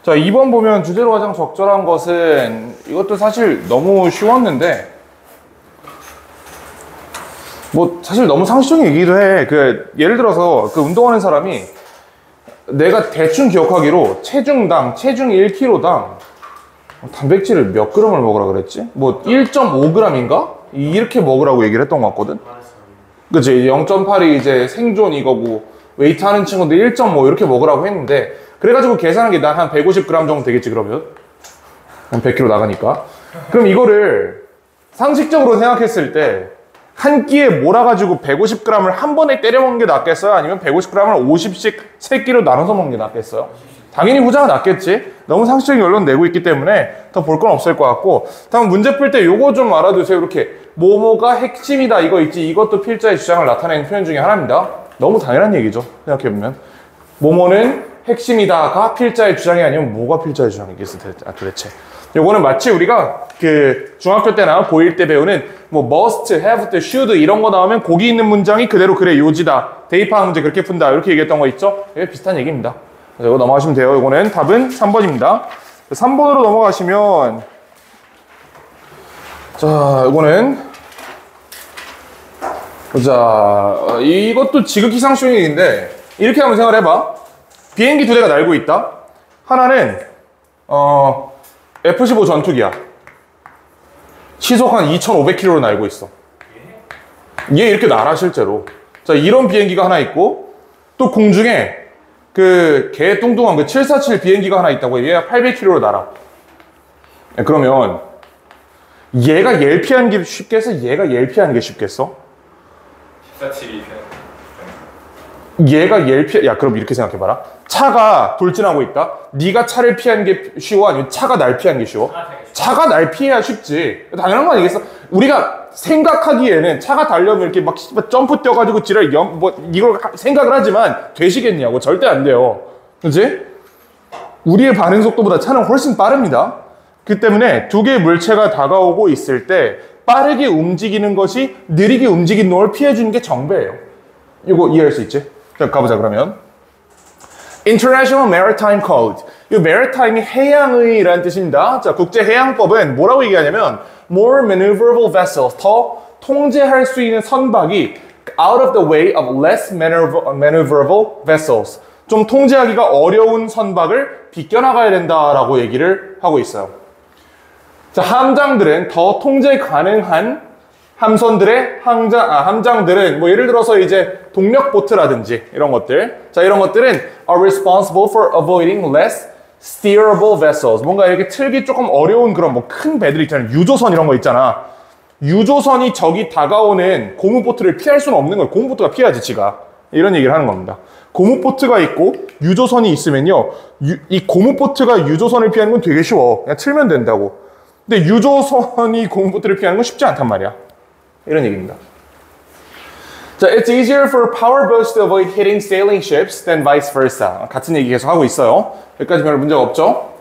Speaker 1: 자 2번 보면 주제로 가장 적절한 것은 이것도 사실 너무 쉬웠는데 뭐 사실 너무 상식적인 얘기도 해. 그 예를 들어서 그 운동하는 사람이 내가 대충 기억하기로 체중 1kg당 단백질을 몇 그램을 먹으라 그랬지? 뭐 1.5g인가? 이렇게 먹으라고 얘기를 했던 것 같거든? 그치? 0.8이 이제 생존 이거고 웨이트 하는 친구인데 1.5 이렇게 먹으라고 했는데 그래가지고 계산한 게 난 한 150g 정도 되겠지 그러면? 한 100kg 나가니까. 그럼 이거를 상식적으로 생각했을 때 한 끼에 몰아가지고 150g을 한 번에 때려 먹는 게 낫겠어요? 아니면 150g을 50씩 3끼로 나눠서 먹는 게 낫겠어요? 당연히 후자가 낫겠지? 너무 상식적인 결론 내고 있기 때문에 더 볼 건 없을 것 같고 다음 문제 풀 때 요거 좀 알아두세요. 이렇게 뭐뭐가 핵심이다 이거 있지 이것도 필자의 주장을 나타내는 표현 중에 하나입니다. 너무 당연한 얘기죠. 생각해보면 뭐뭐는 핵심이다가 필자의 주장이 아니면 뭐가 필자의 주장이겠어 도대체. 요거는 마치 우리가 그 중학교 때나 고1 때 배우는 뭐 must, have to, should 이런 거 나오면 거기 있는 문장이 그대로 그래 요지다 대입하는 문제 그렇게 푼다 이렇게 얘기했던 거 있죠? 이게 비슷한 얘기입니다. 이거 넘어가시면 돼요. 이거는 답은 3번입니다. 3번으로 넘어가시면 자 이거는 보자 이것도 지극히 상식적인데 이렇게 한번 생각해봐. 비행기 두 대가 날고 있다. 하나는 F-15 전투기야. 시속 한 2,500km로 날고 있어. 얘 이렇게 날아 실제로. 자 이런 비행기가 하나 있고 또 공중에 그 개 뚱뚱한 그 747 비행기가 하나 있다고. 얘가 800km로 날아. 그러면 얘가 얘를 피하는 게 쉽겠어? 얘가 얘를 피하는 게 쉽겠어?
Speaker 2: 747이
Speaker 1: 얘가 얘를 야 그럼 이렇게 생각해봐라. 차가 돌진하고 있다. 네가 차를 피하는 게 쉬워? 아니면 차가 날 피하는 게 쉬워? 차가 날 피해야 쉽지. 당연한 거 아니겠어? 우리가 생각하기에는 차가 달려면 이렇게 막 점프 뛰어가지고 지랄 이걸 생각을 하지만 되시겠냐고. 절대 안 돼요. 그치? 우리의 반응 속도보다 차는 훨씬 빠릅니다. 그 때문에 두 개의 물체가 다가오고 있을 때 빠르게 움직이는 것이 느리게 움직이는 놈을 피해주는 게 정배예요. 이거 이해할 수 있지? 자, 가보자 그러면. International Maritime Code. 이 maritime이 해양의라는 뜻입니다. 자, 국제해양법은 뭐라고 얘기하냐면 more maneuverable vessels, 더 통제할 수 있는 선박이 out of the way of less maneuverable vessels. 좀 통제하기가 어려운 선박을 비껴나가야 된다라고 얘기를 하고 있어요. 자, 함장들은 더 통제 가능한 함선들의 함장들은 뭐 예를 들어서 이제 동력 보트라든지 이런 것들. 자, 이런 것들은 are responsible for avoiding less steerable vessels. 뭔가 이렇게 틀기 조금 어려운 그런 뭐 큰 배들 있잖아요. 유조선 이런 거 있잖아. 유조선이 적이 다가오는 고무보트를 피할 수는 없는 거예요. 고무보트가 피해야지 지가. 이런 얘기를 하는 겁니다. 고무보트가 있고 유조선이 있으면요. 이 고무보트가 유조선을 피하는 건 되게 쉬워. 그냥 틀면 된다고. 근데 유조선이 고무보트를 피하는 건 쉽지 않단 말이야. 이런 얘기입니다. 자, it's easier for power boats to avoid hitting sailing ships than vice versa. 같은 얘기 계속 하고 있어요. 여기까지 별 문제가 없죠?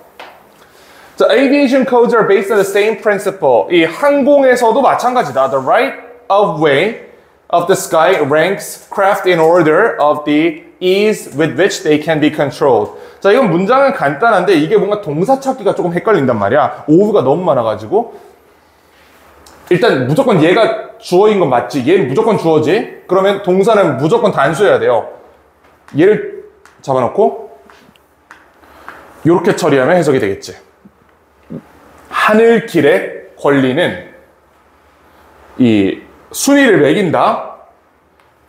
Speaker 1: 자, aviation codes are based on the same principle. 이 항공에서도 마찬가지다. The right of way of the sky ranks craft in order of the ease with which they can be controlled. 자, 이건 문장은 간단한데 이게 뭔가 동사 찾기가 조금 헷갈린단 말이야. 오브가 너무 많아가지고. 일단 무조건 얘가 주어인 건 맞지. 얘는 무조건 주어지. 그러면 동사는 무조건 단수여야 돼요. 얘를 잡아놓고 이렇게 처리하면 해석이 되겠지. 하늘길의 권리는 이 순위를 매긴다.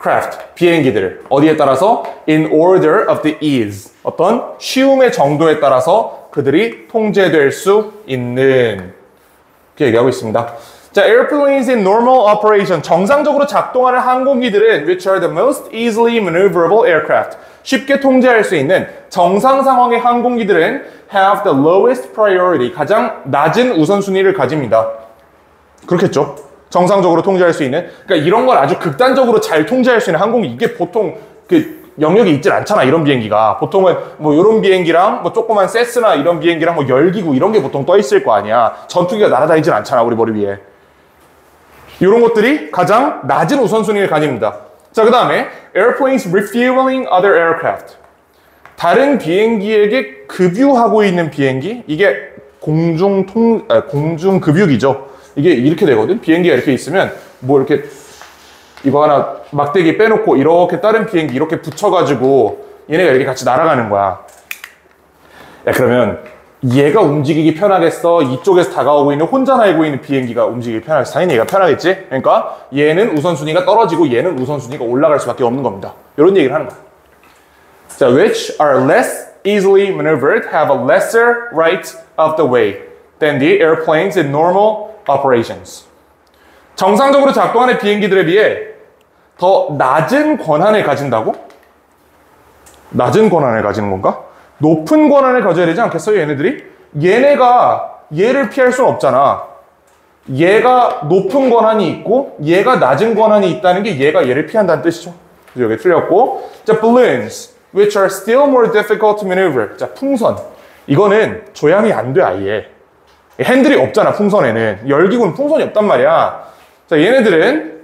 Speaker 1: craft, 비행기들을 어디에 따라서? in order of the ease. 어떤 쉬움의 정도에 따라서 그들이 통제될 수 있는 이렇게 얘기하고 있습니다. 자, airplanes in normal operation, 정상적으로 작동하는 항공기들은 which are the most easily maneuverable aircraft, 쉽게 통제할 수 있는 정상 상황의 항공기들은 have the lowest priority, 가장 낮은 우선순위를 가집니다. 그렇겠죠? 정상적으로 통제할 수 있는. 그러니까 이런 걸 아주 극단적으로 잘 통제할 수 있는 항공기, 이게 보통 그 영역이 있질 않잖아, 이런 비행기가. 보통은 뭐 이런 비행기랑 뭐 조그만 세스나 이런 비행기랑 뭐 열기구 이런 게 보통 떠 있을 거 아니야. 전투기가 날아다니질 않잖아, 우리 머리 위에. 이런 것들이 가장 낮은 우선순위를 가집니다. 자, 그 다음에 airplanes refueling other aircraft. 다른 비행기에게 급유하고 있는 비행기, 이게 공중급유기죠. 이게 이렇게 되거든. 비행기가 이렇게 있으면 뭐 이렇게 이거 하나 막대기 빼놓고 이렇게 다른 비행기 이렇게 붙여가지고 얘네가 이렇게 같이 날아가는 거야. 야, 그러면 얘가 움직이기 편하겠어? 이쪽에서 다가오고 있는 혼자 날고 있는 비행기가 움직이기 편하겠어? 당연히 얘가 편하겠지? 그러니까 얘는 우선순위가 떨어지고 얘는 우선순위가 올라갈 수밖에 없는 겁니다. 이런 얘기를 하는 거야. 자, which are less easily maneuvered have a lesser right of the way than the airplanes in normal operations. 정상적으로 작동하는 비행기들에 비해 더 낮은 권한을 가진다고? 낮은 권한을 가지는 건가? 높은 권한을 가져야 되지 않겠어요, 얘네들이? 얘네가 얘를 피할 수는 없잖아. 얘가 높은 권한이 있고 얘가 낮은 권한이 있다는 게 얘가 얘를 피한다는 뜻이죠. 그래서 여기 틀렸고. 자, balloons, which are still more difficult to maneuver. 자, 풍선. 이거는 조향이 안 돼, 아예. 핸들이 없잖아, 풍선에는. 열기구는 풍선이 없단 말이야. 자, 얘네들은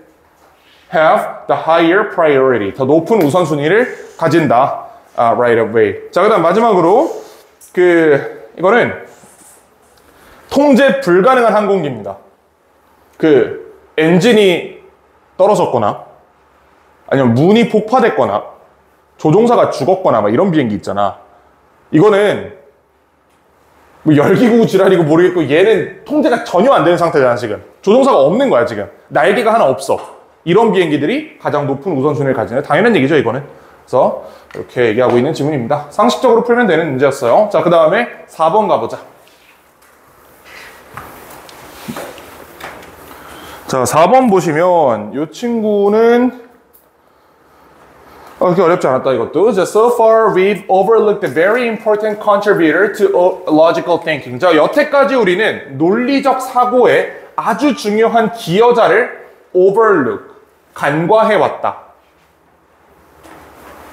Speaker 1: have the higher priority. 더 높은 우선순위를 가진다. right of way. 자, 그 다음 마지막으로, 이거는 통제 불가능한 항공기입니다. 엔진이 떨어졌거나, 아니면 문이 폭파됐거나, 조종사가 죽었거나, 막 이런 비행기 있잖아. 이거는, 뭐 열기구 지랄이고 모르겠고, 얘는 통제가 전혀 안 되는 상태잖아, 지금. 조종사가 없는 거야, 지금. 날개가 하나 없어. 이런 비행기들이 가장 높은 우선순위를 가지는 당연한 얘기죠, 이거는. 그래서 이렇게 얘기하고 있는 지문입니다. 상식적으로 풀면 되는 문제였어요. 자, 그 다음에 4번 가보자. 자, 4번 보시면 이 친구는 그렇게 어렵지 않았다, 이것도. 자, so far we've overlooked a very important contributor to logical thinking. 자, 여태까지 우리는 논리적 사고에 아주 중요한 기여자를 overlook, 간과해왔다.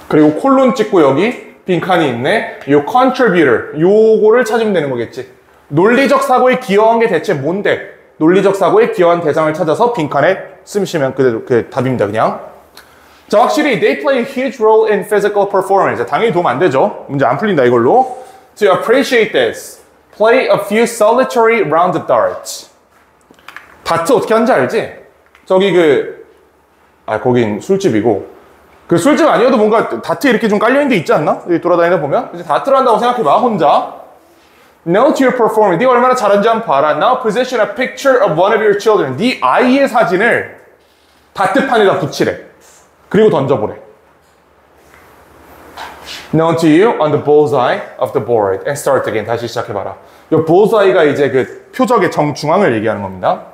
Speaker 1: 그리고 콜론 찍고 여기 빈칸이 있네. 요 contributor, 요거를 찾으면 되는 거겠지. 논리적 사고에 기여한 게 대체 뭔데? 논리적 사고에 기여한 대상을 찾아서 빈칸에 쓰시면 그 답입니다, 그냥. 자, 확실히 they play a huge role in physical performance. 당연히 도움 안 되죠. 문제 안 풀린다, 이걸로. To appreciate this, play a few solitary round darts. 다트 어떻게 하는지 알지? 저기 거긴 술집이고. 그 술집 아니어도 뭔가 다트 이렇게 좀 깔려있는 데 있지 않나? 여기 돌아다니다 보면. 이제 다트를 한다고 생각해봐, 혼자. Note your performance. 네가 얼마나 잘하는지 한번 봐라. Now position a picture of one of your children. 네 아이의 사진을 다트판에다 붙이래. 그리고 던져보래. Known to you on the bullseye of the board. And start again. 다시 시작해봐라. 이 bullseye가 이제 그 표적의 정중앙을 얘기하는 겁니다.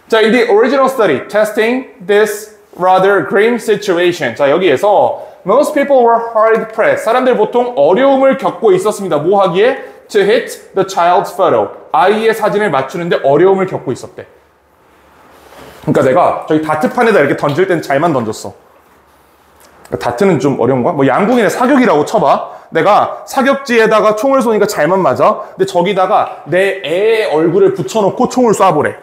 Speaker 1: 자, in the original study, testing this rather grim situation. 자, 여기에서 most people were hard pressed. 사람들 보통 어려움을 겪고 있었습니다. 뭐 하기에? To hit the child's photo. 아이의 사진을 맞추는데 어려움을 겪고 있었대. 그러니까 내가 저기 다트판에다 이렇게 던질 땐 잘만 던졌어. 다트는 좀 어려운 거야? 뭐 양궁이나 사격이라고 쳐봐. 내가 사격지에다가 총을 쏘니까 잘만 맞아. 근데 저기다가 내 애의 얼굴을 붙여놓고 총을 쏴보래.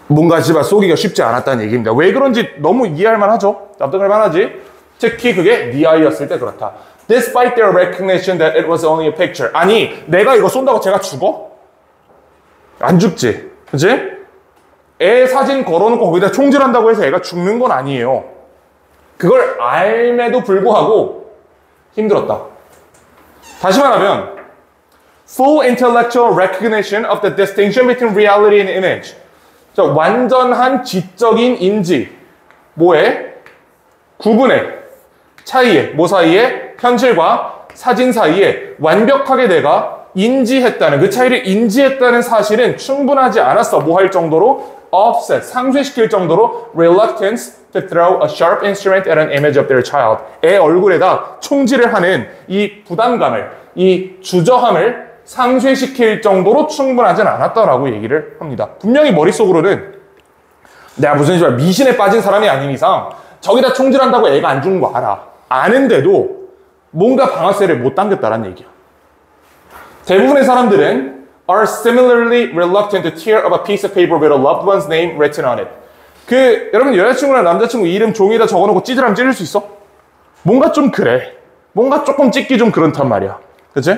Speaker 1: 뭔가 집안 쏘기가 쉽지 않았다는 얘기입니다. 왜 그런지 너무 이해할 만하죠? 납득할 만하지? 특히 그게 네 아이였을 때 그렇다. Despite their recognition that it was only a picture. 아니, 내가 이거 쏜다고 쟤가 죽어? 안 죽지. 그치? 애 사진 걸어놓고 거기다 총질한다고 해서 애가 죽는 건 아니에요. 그걸 알매도 불구하고 힘들었다. 다시 말하면 full intellectual recognition of the distinction between reality and image. 자, 완전한 지적인 인지. 뭐에? 구분에. 차이에. 뭐 사이에? 현실과 사진 사이에 완벽하게 내가 인지했다는, 그 차이를 인지했다는 사실은 충분하지 않았어. 뭐 할 정도로? offset, 상쇄시킬 정도로 reluctance to throw a sharp instrument at an image of their child. 애 얼굴에다 총질을 하는 이 부담감을, 이 주저함을 상쇄시킬 정도로 충분하진 않았다라고 얘기를 합니다. 분명히 머릿속으로는 내가 무슨 미신에 빠진 사람이 아닌 이상 저기다 총질한다고 애가 안 죽는 거 알아. 아는데도 뭔가 방아쇠를 못 당겼다라는 얘기야. 대부분의 사람들은 are similarly reluctant to tear up a piece of paper with a loved one's name written on it. 여러분 여자친구나 남자친구 이름 종이에다 적어놓고 찢으라면 찢을 수 있어? 뭔가 좀 그래. 뭔가 조금 찢기 좀 그렇단 말이야. 그치?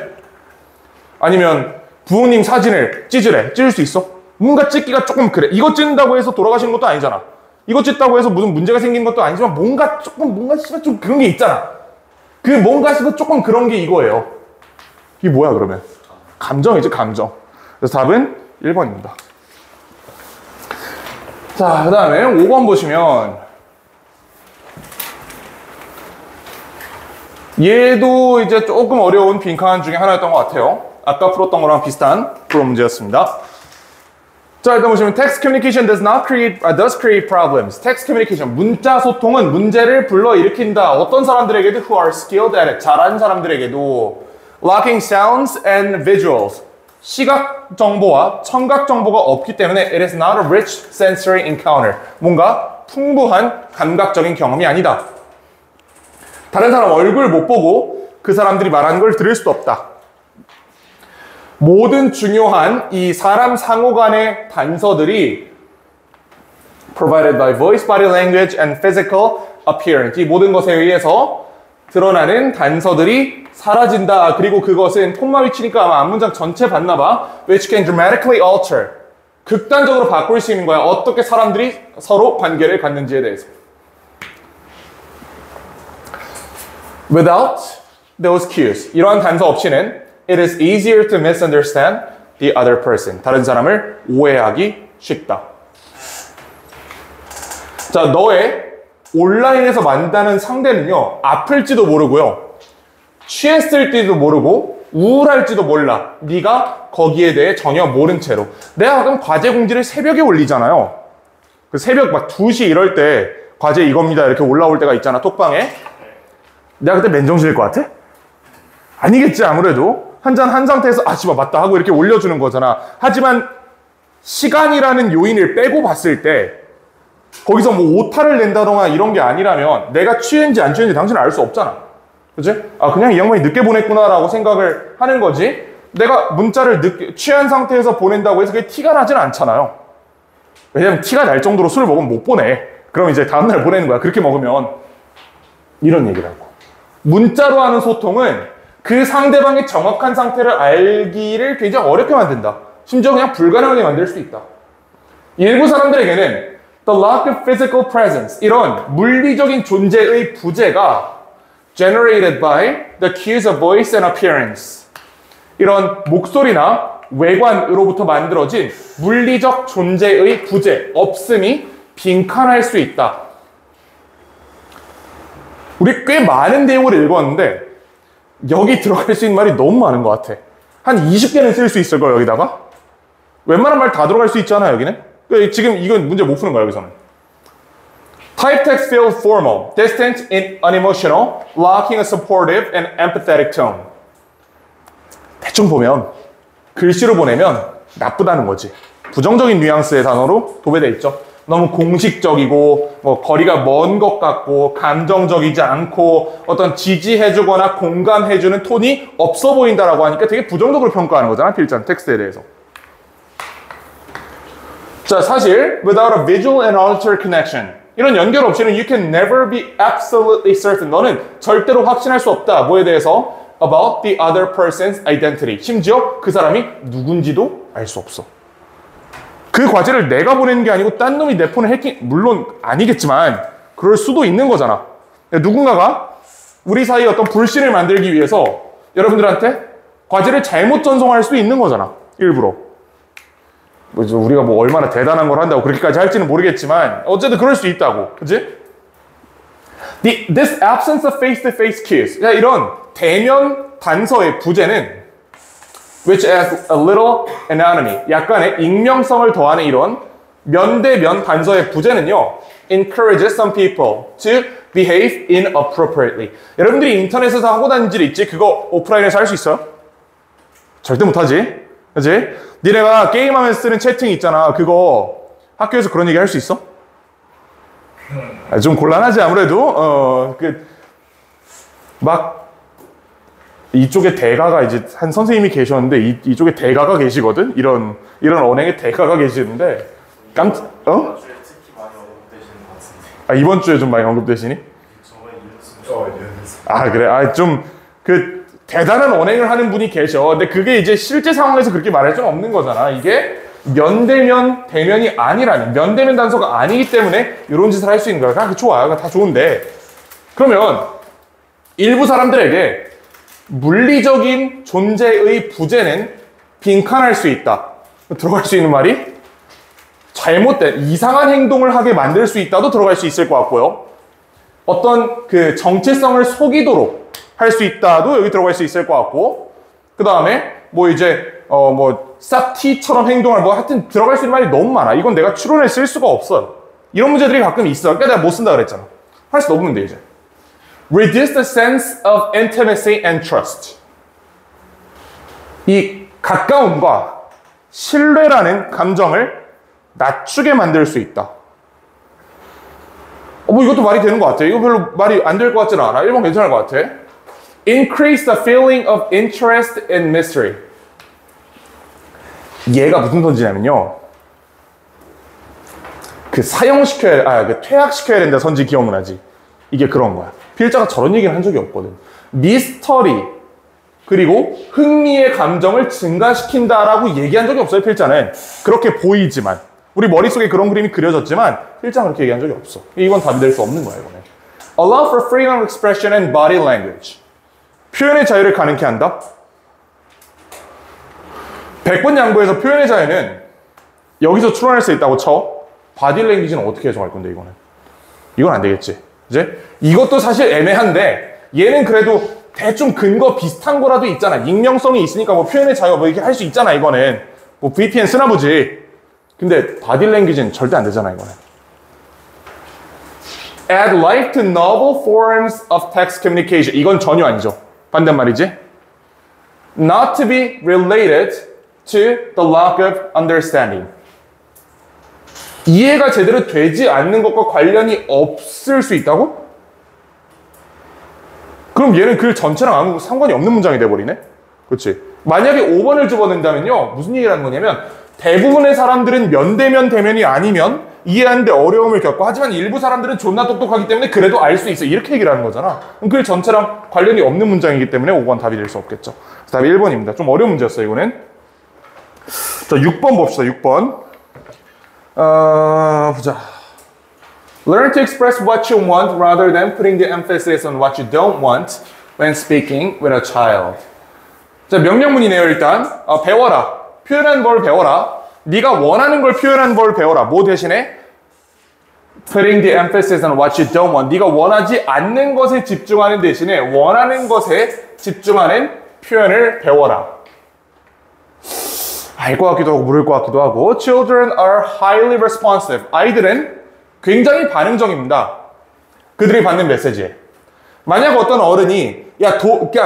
Speaker 1: 아니면 부모님 사진을 찢으래. 찢을 수 있어? 뭔가 찢기가 조금 그래. 이거 찢는다고 해서 돌아가시는 것도 아니잖아. 이거 찢다고 해서 무슨 문제가 생긴 것도 아니지만 뭔가 씨발 좀 그런 게 있잖아. 그 뭔가 씨발 조금 그런 게 이거예요. 이게 뭐야 그러면? 감정이지, 감정. 그래서 답은 1번입니다. 자, 그 다음에 5번 보시면 얘도 이제 조금 어려운 빈칸 중에 하나였던 것 같아요. 아까 풀었던 거랑 비슷한 그런 문제였습니다. 자, 일단 보시면 text communication does create problems. text communication, 문자 소통은 문제를 불러일으킨다. 어떤 사람들에게도 who are skilled at it, 잘하는 사람들에게도 lacking sounds and visuals. 시각 정보와 청각 정보가 없기 때문에 it is not a rich sensory encounter. 뭔가 풍부한 감각적인 경험이 아니다. 다른 사람 얼굴 못 보고 그 사람들이 말하는 걸 들을 수도 없다. 모든 중요한 이 사람 상호 간의 단서들이 provided by voice, body language, and physical appearance. 이 모든 것에 의해서 드러나는 단서들이 사라진다. 그리고 그것은 콤마 위치니까 아마 앞문장 전체 봤나 봐. which can dramatically alter. 극단적으로 바꿀 수 있는 거야. 어떻게 사람들이 서로 관계를 갖는지에 대해서. Without those cues, 이러한 단서 없이는 it is easier to misunderstand the other person. 다른 사람을 오해하기 쉽다. 자, 너의 온라인에서 만나는 상대는요, 아플지도 모르고요, 취했을지도 모르고 우울할지도 몰라. 네가 거기에 대해 전혀 모른 채로. 내가 가끔 과제 공지를 새벽에 올리잖아요. 그 새벽 막 2시 이럴 때 과제 이겁니다 이렇게 올라올 때가 있잖아, 톡방에. 내가 그때 맨정신일 것 같아? 아니겠지, 아무래도. 한 잔 한 상태에서 아 씨발 맞다 하고 이렇게 올려주는 거잖아. 하지만 시간이라는 요인을 빼고 봤을 때 거기서 뭐 오타를 낸다거나 이런 게 아니라면 내가 취했는지 안 취했는지 당신은 알 수 없잖아. 그치? 아, 그냥 이 양반이 늦게 보냈구나라고 생각을 하는 거지. 내가 문자를 취한 상태에서 보낸다고 해서 그게 티가 나진 않잖아요. 왜냐면 티가 날 정도로 술을 먹으면 못 보내. 그럼 이제 다음날 보내는 거야. 그렇게 먹으면. 이런 얘기라고. 문자로 하는 소통은 그 상대방의 정확한 상태를 알기를 굉장히 어렵게 만든다. 심지어 그냥 불가능하게 만들 수 있다. 일부 사람들에게는 the lack of physical presence, 이런 물리적인 존재의 부재가 generated by the cues of voice and appearance, 이런 목소리나 외관으로부터 만들어진 물리적 존재의 부재, 없음이 빈칸할 수 있다. 우리 꽤 많은 내용을 읽었는데 여기 들어갈 수 있는 말이 너무 많은 것 같아. 한 20개는 쓸 수 있을 거야, 여기다가. 웬만한 말 다 들어갈 수 있잖아, 여기는. 지금 이건 문제 못 푸는 거야, 여기서는. Type text feels formal, distant and unemotional, lacking a supportive and empathetic tone. 대충 보면, 글씨로 보내면 나쁘다는 거지. 부정적인 뉘앙스의 단어로 도배돼 있죠. 너무 공식적이고 뭐 거리가 먼 것 같고 감정적이지 않고 어떤 지지해주거나 공감해주는 톤이 없어 보인다라고 하니까 되게 부정적으로 평가하는 거잖아, 필자는 텍스트에 대해서. 자, 사실 without a visual and auditory connection, 이런 연결 없이는 you can never be absolutely certain. 너는 절대로 확신할 수 없다. 뭐에 대해서? About the other person's identity. 심지어 그 사람이 누군지도 알 수 없어. 그 과제를 내가 보내는 게 아니고 딴 놈이 내 폰을 해킹, 물론 아니겠지만 그럴 수도 있는 거잖아. 누군가가 우리 사이에 어떤 불신을 만들기 위해서 여러분들한테 과제를 잘못 전송할 수도 있는 거잖아, 일부러. 우리가 뭐 얼마나 대단한 걸 한다고 그렇게까지 할지는 모르겠지만 어쨌든 그럴 수 있다고, 그치? This absence of face-to-face cues, 이런 대면 단서의 부재는 which adds a little anonymity, 약간의 익명성을 더하는 이런 면대면 단서의 부재는요, encourages some people to behave inappropriately. 여러분들이 인터넷에서 하고 다니는 일 있지? 그거 오프라인에서 할 수 있어요? 절대 못하지, 그치? 니네가 게임하면서 쓰는 채팅 있잖아, 그거 학교에서 그런 얘기 할 수 있어? 좀 곤란하지, 아무래도. 막 이쪽에 대가가 이제 한 선생님이 계셨는데 이쪽에 대가가 계시거든. 이런 언행에 대가가 계시는데
Speaker 2: 이번 주에 특히 많이 언급되시는 것 같은데.
Speaker 1: 아, 이번 주에 좀 많이 언급되시니?
Speaker 2: 저번에
Speaker 1: 아, 그래. 아, 좀 대단한 언행을 하는 분이 계셔. 근데 그게 이제 실제 상황에서 그렇게 말할 수는 없는 거잖아. 이게 면대면 대면이 아니라는, 면대면 단서가 아니기 때문에 이런 짓을 할 수 있는 거야. 좋아요. 다 좋은데, 그러면 일부 사람들에게 물리적인 존재의 부재는 빈칸할 수 있다. 들어갈 수 있는 말이 잘못된 이상한 행동을 하게 만들 수 있다도 들어갈 수 있을 것 같고요. 어떤 그 정체성을 속이도록 할 수 있다도 여기 들어갈 수 있을 것 같고, 그 다음에 뭐 이제 뭐 싹티처럼 행동할 뭐 하여튼 들어갈 수 있는 말이 너무 많아. 이건 내가 추론에 쓸 수가 없어요. 이런 문제들이 가끔 있어. 그러니까 내가 못 쓴다 그랬잖아. 할 수 없는데 이제. Reduce the sense of intimacy and trust. 이 가까움과 신뢰라는 감정을 낮추게 만들 수 있다. 뭐 이것도 말이 되는 것 같아. 이거 별로 말이 안 될 것 같지는 않아. 1번 괜찮을 것 같아. Increase the feeling of interest in mystery. 얘가 무슨 선지냐면요. 그 사형시켜야, 그 퇴학시켜야 된다 선지 기억나지? 이게 그런 거야. 필자가 저런 얘기를 한 적이 없거든. 미스터리, 그리고 흥미의 감정을 증가시킨다라고 얘기한 적이 없어요, 필자는. 그렇게 보이지만. 우리 머릿속에 그런 그림이 그려졌지만, 필자는 그렇게 얘기한 적이 없어. 이건 답이 될 수 없는 거야, 이거는. Allow for freedom of expression and body language. 표현의 자유를 가능케 한다. 100번 양보해서 표현의 자유는 여기서 추론할 수 있다고 쳐. 바디 랭귀지는 어떻게 해석할 건데, 이거는? 이건 안 되겠지. 이제? 이것도 사실 애매한데, 얘는 그래도 대충 근거 비슷한 거라도 있잖아. 익명성이 있으니까 뭐 표현의 자유 뭐 이렇게 할 수 있잖아, 이거는. 뭐 VPN 쓰나 보지. 근데 바디 랭귀지는 절대 안 되잖아, 이거는. Add life to novel forms of text communication. 이건 전혀 아니죠. 반대말이지. Not to be related to the lack of understanding. 이해가 제대로 되지 않는 것과 관련이 없을 수 있다고? 그럼 얘는 글 전체랑 아무 상관이 없는 문장이 돼버리네? 그렇지. 만약에 5번을 집어넣는다면요. 무슨 얘기를 하는 거냐면 대부분의 사람들은 면대면 대면이 아니면 이해하는데 어려움을 겪고 하지만 일부 사람들은 존나 똑똑하기 때문에 그래도 알 수 있어. 이렇게 얘기를 하는 거잖아. 그럼 글 전체랑 관련이 없는 문장이기 때문에 5번 답이 될 수 없겠죠. 답이 1번입니다. 좀 어려운 문제였어요, 이거는. 자, 6번 봅시다. 6번. 보자. Learn to express what you want rather than putting the emphasis on what you don't want when speaking with a child. 자, 명령문이네요, 일단. 배워라. 표현하는 걸 배워라. 네가 원하는 걸 표현하는 걸 배워라. 뭐 대신에? Putting the emphasis on what you don't want. 네가 원하지 않는 것에 집중하는 대신에 원하는 것에 집중하는 표현을 배워라. 알 것 같기도 하고 모를 것 같기도 하고. Children are highly responsive. 아이들은 굉장히 반응적입니다. 그들이 받는 메시지에. 만약 어떤 어른이 야,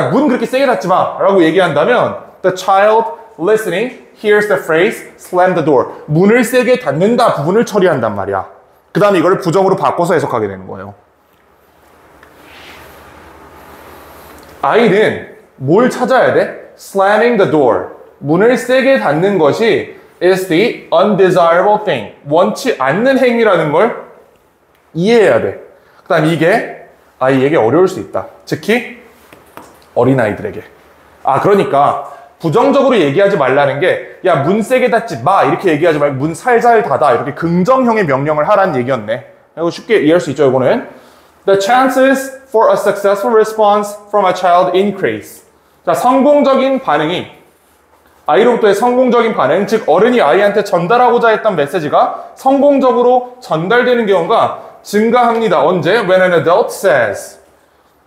Speaker 1: 문 그렇게 세게 닫지 마 라고 얘기한다면 The child listening hears the phrase slam the door. 문을 세게 닫는다 부분을 처리한단 말이야. 그 다음에 이걸 부정으로 바꿔서 해석하게 되는 거예요. 아이는 뭘 찾아야 돼? Slamming the door. 문을 세게 닫는 것이 is the undesirable thing. 원치 않는 행위라는 걸 이해해야 돼. 그 다음 이게 아이에게 어려울 수 있다. 특히 어린아이들에게. 그러니까 부정적으로 얘기하지 말라는 게 야, 문 세게 닫지 마 이렇게 얘기하지 말고 문 살살 닫아 이렇게 긍정형의 명령을 하라는 얘기였네. 이거 쉽게 이해할 수 있죠, 이거는. The chances for a successful response from a child increase. 자, 성공적인 반응이 아이로부터의 성공적인 반응, 즉 어른이 아이한테 전달하고자 했던 메시지가 성공적으로 전달되는 경우가 증가합니다. 언제? When an adult says,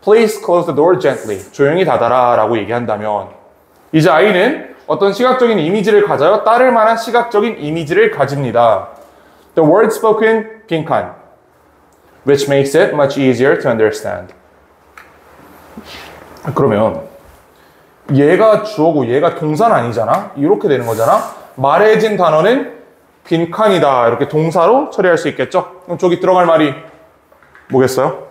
Speaker 1: please close the door gently. 조용히 닫아라 라고 얘기한다면 이제 아이는 어떤 시각적인 이미지를 가져요. 따를 만한 시각적인 이미지를 가집니다. The word spoken, 빈칸. Which makes it much easier to understand. 그러면 얘가 주어고 얘가 동사는 아니잖아. 이렇게 되는 거잖아. 말해진 단어는 빈칸이다. 이렇게 동사로 처리할 수 있겠죠. 그럼 저기 들어갈 말이 뭐겠어요?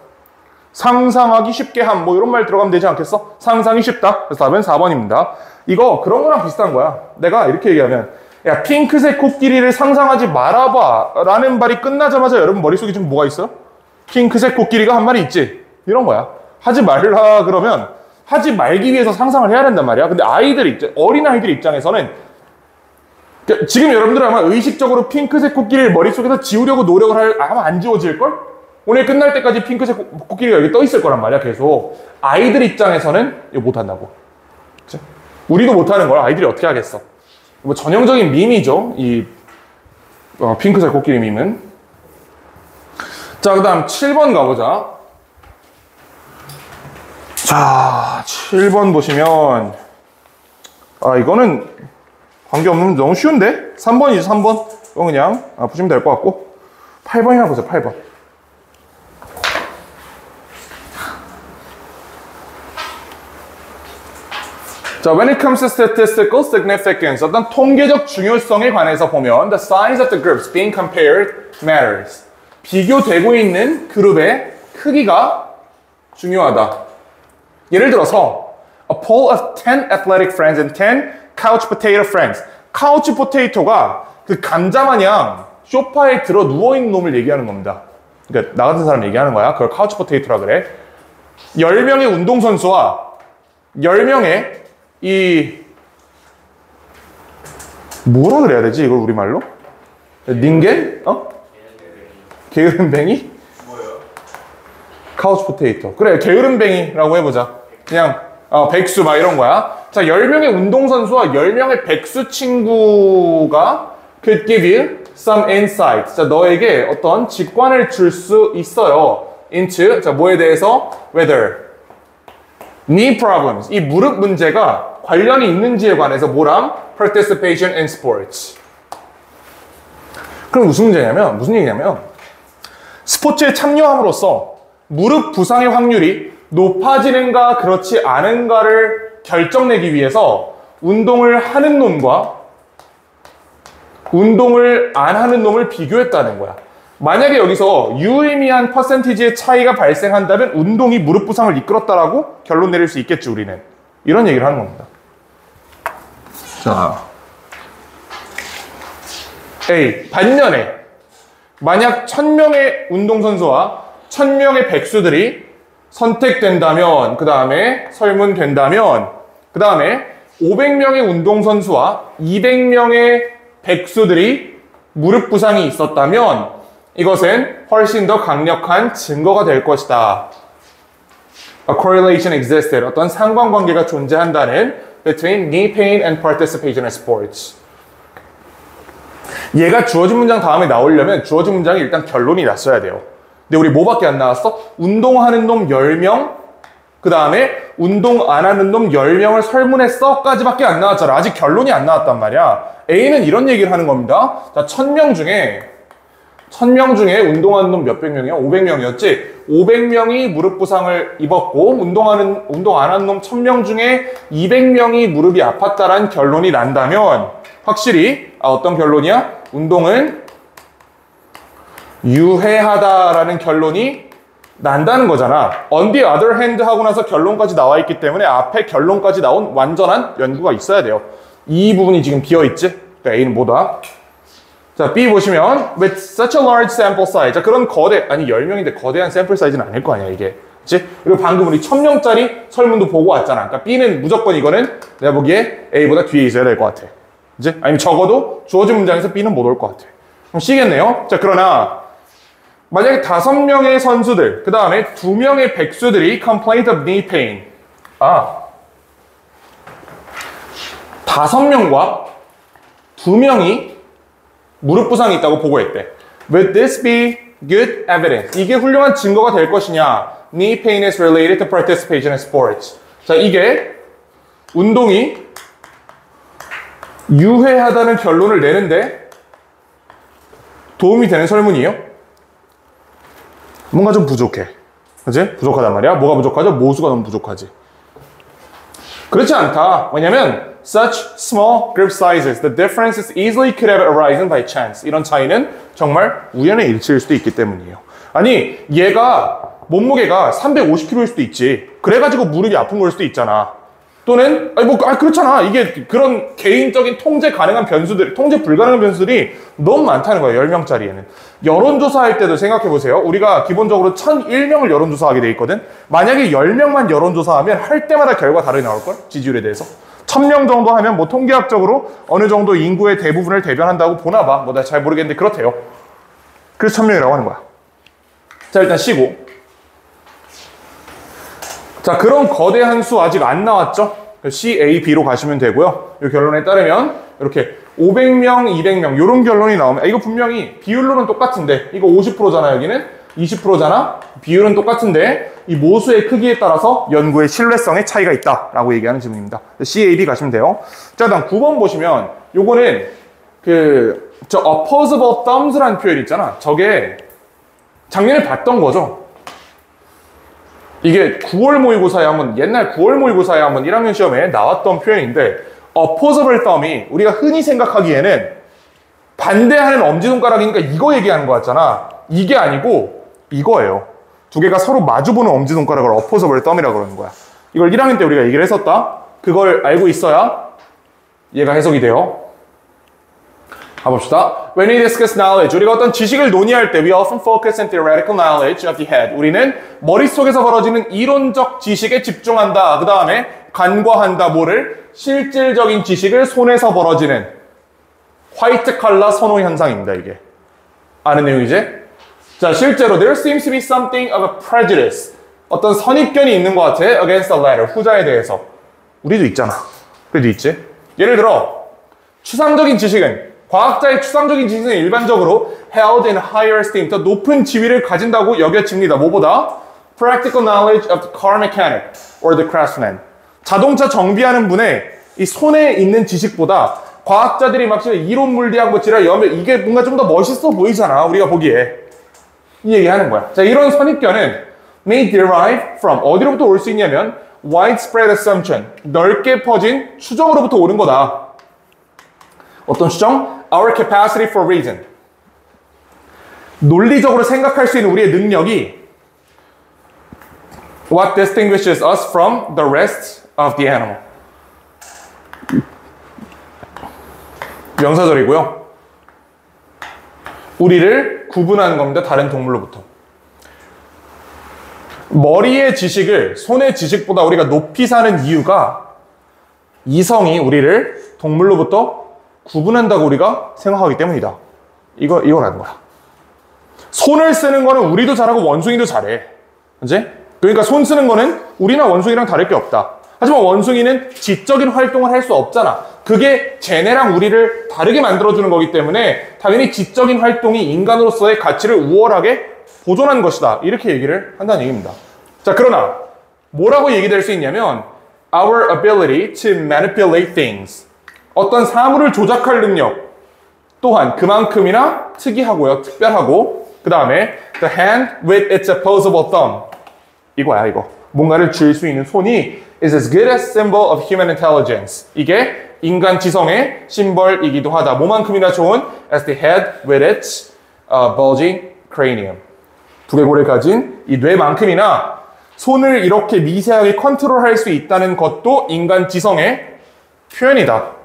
Speaker 1: 상상하기 쉽게 함. 뭐 이런 말 들어가면 되지 않겠어? 상상이 쉽다. 그래서 답은 4번입니다. 이거 그런 거랑 비슷한 거야. 내가 이렇게 얘기하면 야, 핑크색 코끼리를 상상하지 말아봐 라는 말이 끝나자마자 여러분 머릿속에 지금 뭐가 있어요? 핑크색 코끼리가 한 마리 있지. 이런 거야. 하지 말라 그러면 하지 말기 위해서 상상을 해야 된단 말이야. 근데 어린아이들 입장에서는 지금 여러분들은 아마 의식적으로 핑크색 코끼리를 머릿속에서 지우려고 노력을 아마 안 지워질걸? 오늘 끝날 때까지 핑크색 코끼리가 여기 떠 있을 거란 말이야, 계속. 아이들 입장에서는 이거 못한다고. 그치? 우리도 못하는 걸 아이들이 어떻게 하겠어? 뭐 전형적인 밈이죠. 이 핑크색 코끼리 밈은. 자, 그 다음 7번 가보자. 자, 7번 보시면 이거는 관계없는 너무 쉬운데? 3번이죠, 3번. 이거 그냥 보시면 될 것 같고 8번이나 보세요, 8번. 자, when it comes to statistical significance, 어떤 통계적 중요성에 관해서 보면 the size of the groups being compared matters. 비교되고 있는 그룹의 크기가 중요하다. 예를 들어서 a pool of 10 athletic friends and 10 couch potato friends. 카우치 포테이토가 그 감자 마냥 소파에 들어 누워있는 놈을 얘기하는 겁니다. 그러니까 나 같은 사람 얘기하는 거야. 그걸 카우치 포테이토라 그래. 10명의 운동선수와 10명의 뭐라 그래야 되지 이걸 우리말로? 닌겐? 게으름뱅이?
Speaker 2: 뭐예요?
Speaker 1: 카우치 포테이토. 그래, 게으름뱅이라고 해보자. 그냥 백수 막 이런 거야. 자, 10명의 운동선수와 10명의 백수 친구가 could give you some insight. 자, 너에게 어떤 직관을 줄 수 있어요. into, 자, 뭐에 대해서? whether knee problems, 이 무릎 문제가 관련이 있는지에 관해서 뭐랑? participation in sports. 그럼 무슨 문제냐면, 무슨 얘기냐면 스포츠에 참여함으로써 무릎 부상의 확률이 높아지는가 그렇지 않은가를 결정내기 위해서 운동을 하는 놈과 운동을 안 하는 놈을 비교했다는 거야. 만약에 여기서 유의미한 퍼센티지의 차이가 발생한다면 운동이 무릎 부상을 이끌었다라고 결론 내릴 수 있겠지, 우리는. 이런 얘기를 하는 겁니다. 자, A. 반면에 만약 1000명의 운동선수와 1000명의 백수들이 선택된다면, 그 다음에 설문된다면, 그 다음에 500명의 운동선수와 200명의 백수들이 무릎 부상이 있었다면 이것은 훨씬 더 강력한 증거가 될 것이다. A correlation existed. 어떤 상관관계가 존재한다는 between knee pain and participation in sports. 얘가 주어진 문장 다음에 나오려면 주어진 문장이 일단 결론이 났어야 돼요. 근데 우리 뭐밖에 안 나왔어? 운동하는 놈 10명, 그 다음에 운동 안 하는 놈 10명을 설문했어? 까지밖에 안 나왔잖아. 아직 결론이 안 나왔단 말이야. A는 이런 얘기를 하는 겁니다. 자, 1000명 중에 운동하는 놈 몇백 명이야? 500명이었지? 500명이 무릎 부상을 입었고 운동 안 하는 놈 1000명 중에 200명이 무릎이 아팠다라는 결론이 난다면 확실히 어떤 결론이야? 운동은 유해하다라는 결론이 난다는 거잖아. On the other hand 하고 나서 결론까지 나와 있기 때문에 앞에 결론까지 나온 완전한 연구가 있어야 돼요. 이 부분이 지금 비어있지? 그러니까 A는 뭐다? 자, B 보시면 with such a large sample size. 자, 그런 10명인데 거대한 샘플 사이즈는 아닐 거 아니야, 이게. 그치? 그리고 방금 우리 1000명짜리 설문도 보고 왔잖아. 그러니까 B는 무조건 이거는 내가 보기에 A보다 뒤에 있어야 될 것 같아. 그치? 아니면 적어도 주어진 문장에서 B는 못 올 것 같아. 그럼 C겠네요. 자, 그러나 만약에 5명의 선수들, 그 다음에 2명의 백수들이 complaint of knee pain. 5명과 2명이 무릎 부상이 있다고 보고했대. Would this be good evidence? 이게 훌륭한 증거가 될 것이냐? Knee pain is related to participation in sports. 자, 이게 운동이 유해하다는 결론을 내는데 도움이 되는 설문이에요? 뭔가 좀 부족해. 그치? 부족하단 말이야. 뭐가 부족하죠? 모수가 너무 부족하지. 그렇지 않다. 왜냐면 such small group sizes, the differences easily could have arisen by chance. 이런 차이는 정말 우연의 일치일 수도 있기 때문이에요. 아니, 얘가 몸무게가 350kg일 수도 있지. 그래가지고 무릎이 아픈 걸 수도 있잖아. 또는 그렇잖아. 이게 그런 개인적인 통제 가능한 변수들, 통제 불가능한 변수들이 너무 많다는 거예요. 10명짜리에는. 여론조사할 때도 생각해보세요. 우리가 기본적으로 1001명을 여론조사하게 돼 있거든. 만약에 10명만 여론조사하면 할 때마다 결과 다르게 나올걸? 지지율에 대해서. 1000명 정도 하면 뭐 통계학적으로 어느 정도 인구의 대부분을 대변한다고 보나 봐. 뭐 내가 잘 모르겠는데 그렇대요. 그래서 1000명이라고 하는 거야. 자, 일단 쉬고. 자, 그런 거대한 수 아직 안 나왔죠? C, A, B로 가시면 되고요. 이 결론에 따르면 이렇게 500명, 200명 이런 결론이 나오면 이거 분명히 비율로는 똑같은데 이거 50%잖아 여기는 20%잖아 비율은 똑같은데 이 모수의 크기에 따라서 연구의 신뢰성에 차이가 있다라고 얘기하는 질문입니다. CAB 가시면 돼요. 자, 다음 9번 보시면 요거는 저 opposable thumbs라는 표현 있잖아. 저게 작년에 봤던 거죠. 이게 9월 모의고사에 한번 옛날 9월 모의고사에 한번 1학년 시험에 나왔던 표현인데 opposable thumb이 우리가 흔히 생각하기에는 반대하는 엄지손가락이니까 이거 얘기하는 거 같잖아. 이게 아니고 이거예요. 두 개가 서로 마주보는 엄지손가락을 opposable thumb이라고 그러는 거야. 이걸 1학년 때 우리가 얘기를 했었다. 그걸 알고 있어야 얘가 해석이 돼요. 가봅시다. When we discuss knowledge, 우리가 어떤 지식을 논의할 때 we often focus on theoretical knowledge of the head. 우리는 머릿속에서 벌어지는 이론적 지식에 집중한다. 그 다음에 간과한다. 뭐를? 실질적인 지식을 손에서 벌어지는 화이트 칼라 선호 현상입니다. 이게. 아는 내용이지? 자, 실제로 there seems to be something of a prejudice. 어떤 선입견이 있는 것 같아. against the latter. 후자에 대해서. 우리도 있잖아. 우리도 있지? 예를 들어 추상적인 지식은 과학자의 추상적인 지식은 일반적으로 held in higher esteem, 더 높은 지위를 가진다고 여겨집니다. 뭐보다? Practical knowledge of the car mechanic or the craftsman. 자동차 정비하는 분의 이 손에 있는 지식보다 과학자들이 막 이론 물리학 뭐 지랄 여면 이게 뭔가 좀 더 멋있어 보이잖아. 우리가 보기에. 이 얘기하는 거야. 자, 이런 선입견은 may derive from 어디로부터 올 수 있냐면 widespread assumption, 넓게 퍼진 추정으로부터 오는 거다. 어떤 추정? Our capacity for reason. 논리적으로 생각할 수 있는 우리의 능력이 what distinguishes us from the rest of the animal. 명사절이고요. 우리를 구분하는 겁니다. 다른 동물로부터. 머리의 지식을 손의 지식보다 우리가 높이 사는 이유가 이성이 우리를 동물로부터 구분한다고 우리가 생각하기 때문이다. 이거라는 거야. 손을 쓰는 거는 우리도 잘하고 원숭이도 잘해. 그치? 그러니까 손 쓰는 거는 우리나 원숭이랑 다를 게 없다. 하지만 원숭이는 지적인 활동을 할 수 없잖아. 그게 쟤네랑 우리를 다르게 만들어주는 거기 때문에 당연히 지적인 활동이 인간으로서의 가치를 우월하게 보존한 것이다. 이렇게 얘기를 한다는 얘기입니다. 자, 그러나 뭐라고 얘기될 수 있냐면 our ability to manipulate things. 어떤 사물을 조작할 능력 또한 그만큼이나 특이하고요. 특별하고 그 다음에 the hand with its opposable thumb. 이거야 이거. 뭔가를 쥘 수 있는 손이 is as good a symbol of human intelligence. 이게 인간 지성의 심벌이기도 하다. 뭐만큼이나 좋은 as the head with its bulging cranium. 두개골을 가진 이 뇌만큼이나 손을 이렇게 미세하게 컨트롤할 수 있다는 것도 인간 지성의 표현이다.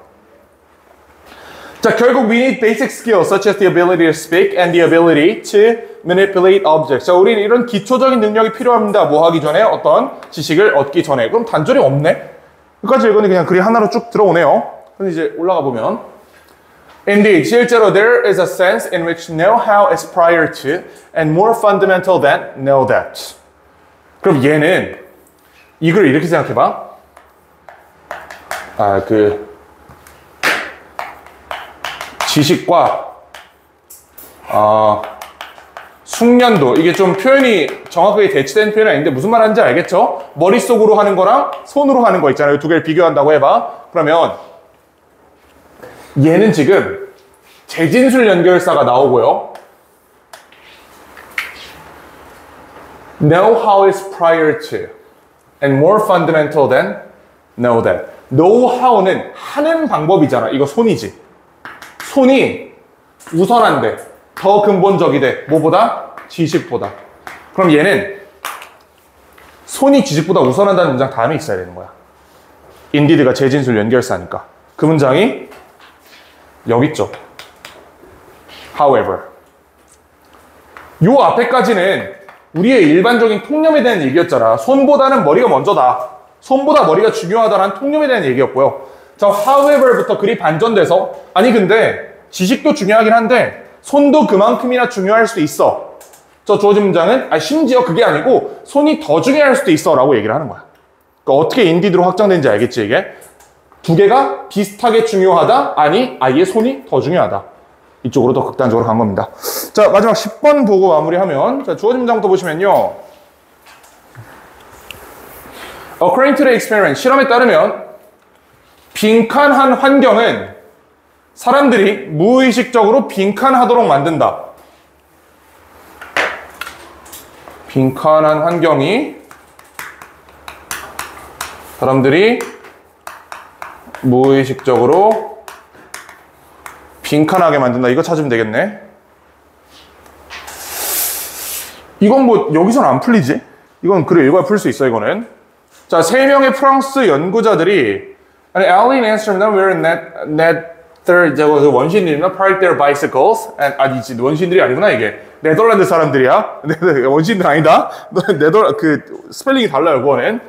Speaker 1: 자, 결국 we need basic skills such as the ability to speak and the ability to manipulate objects. 자, 우리는 이런 기초적인 능력이 필요합니다. 뭐 하기 전에? 어떤 지식을 얻기 전에. 그럼 단절이 없네? 여기까지 읽으니 그냥 글이 하나로 쭉 들어오네요. 그럼 이제 올라가 보면 Indeed, 실제로 there is a sense in which know-how is prior to and more fundamental than know that. 그럼 얘는 이걸 이렇게 생각해봐. 지식과 숙련도, 이게 좀 표현이 정확하게 대치된 표현이 아닌데 무슨 말 하는지 알겠죠? 머릿속으로 하는 거랑 손으로 하는 거 있잖아요. 두 개를 비교한다고 해봐. 그러면 얘는 지금 재진술 연결사가 나오고요. Know-how is prior to and more fundamental than know that. Know-how는 하는 방법이잖아. 이거 손이지. 손이 우선한데 더 근본적이대. 뭐보다? 지식보다. 그럼 얘는 손이 지식보다 우선한다는 문장 다음에 있어야 되는 거야. 인디드가 재진술 연결사니까. 그 문장이 여기 있죠. However. 요 앞에까지는 우리의 일반적인 통념에 대한 얘기였잖아. 손보다는 머리가 먼저다. 손보다 머리가 중요하다는 통념에 대한 얘기였고요. 자, however부터 글이 반전돼서 아니 근데 지식도 중요하긴 한데 손도 그만큼이나 중요할 수도 있어. 저 주어진 문장은 심지어 그게 아니고 손이 더 중요할 수도 있어 라고 얘기를 하는 거야. 그러니까 어떻게 인디드로 확장된지 알겠지 이게? 두 개가 비슷하게 중요하다? 아니, 아예 손이 더 중요하다. 이쪽으로 더 극단적으로 간 겁니다. 자, 마지막 10번 보고 마무리하면, 자, 주어진 문장부터 보시면요. According to the experiment, 실험에 따르면 빈칸한 환경은 사람들이 무의식적으로 빈칸하도록 만든다. 빈칸한 환경이 사람들이 무의식적으로 빈칸하게 만든다. 이거 찾으면 되겠네. 이건 뭐 여기서는 안 풀리지? 이건 글을 읽어야 풀 수 있어, 이거는. 자, 3명의 프랑스 연구자들이 An alien astronaut were 원시인들이나 parked their bicycles. 아니지, 원시인들이 아니구나, 이게. 네덜란드 사람들이야. 원시인들 아니다. 스펠링이 달라요, 그거는.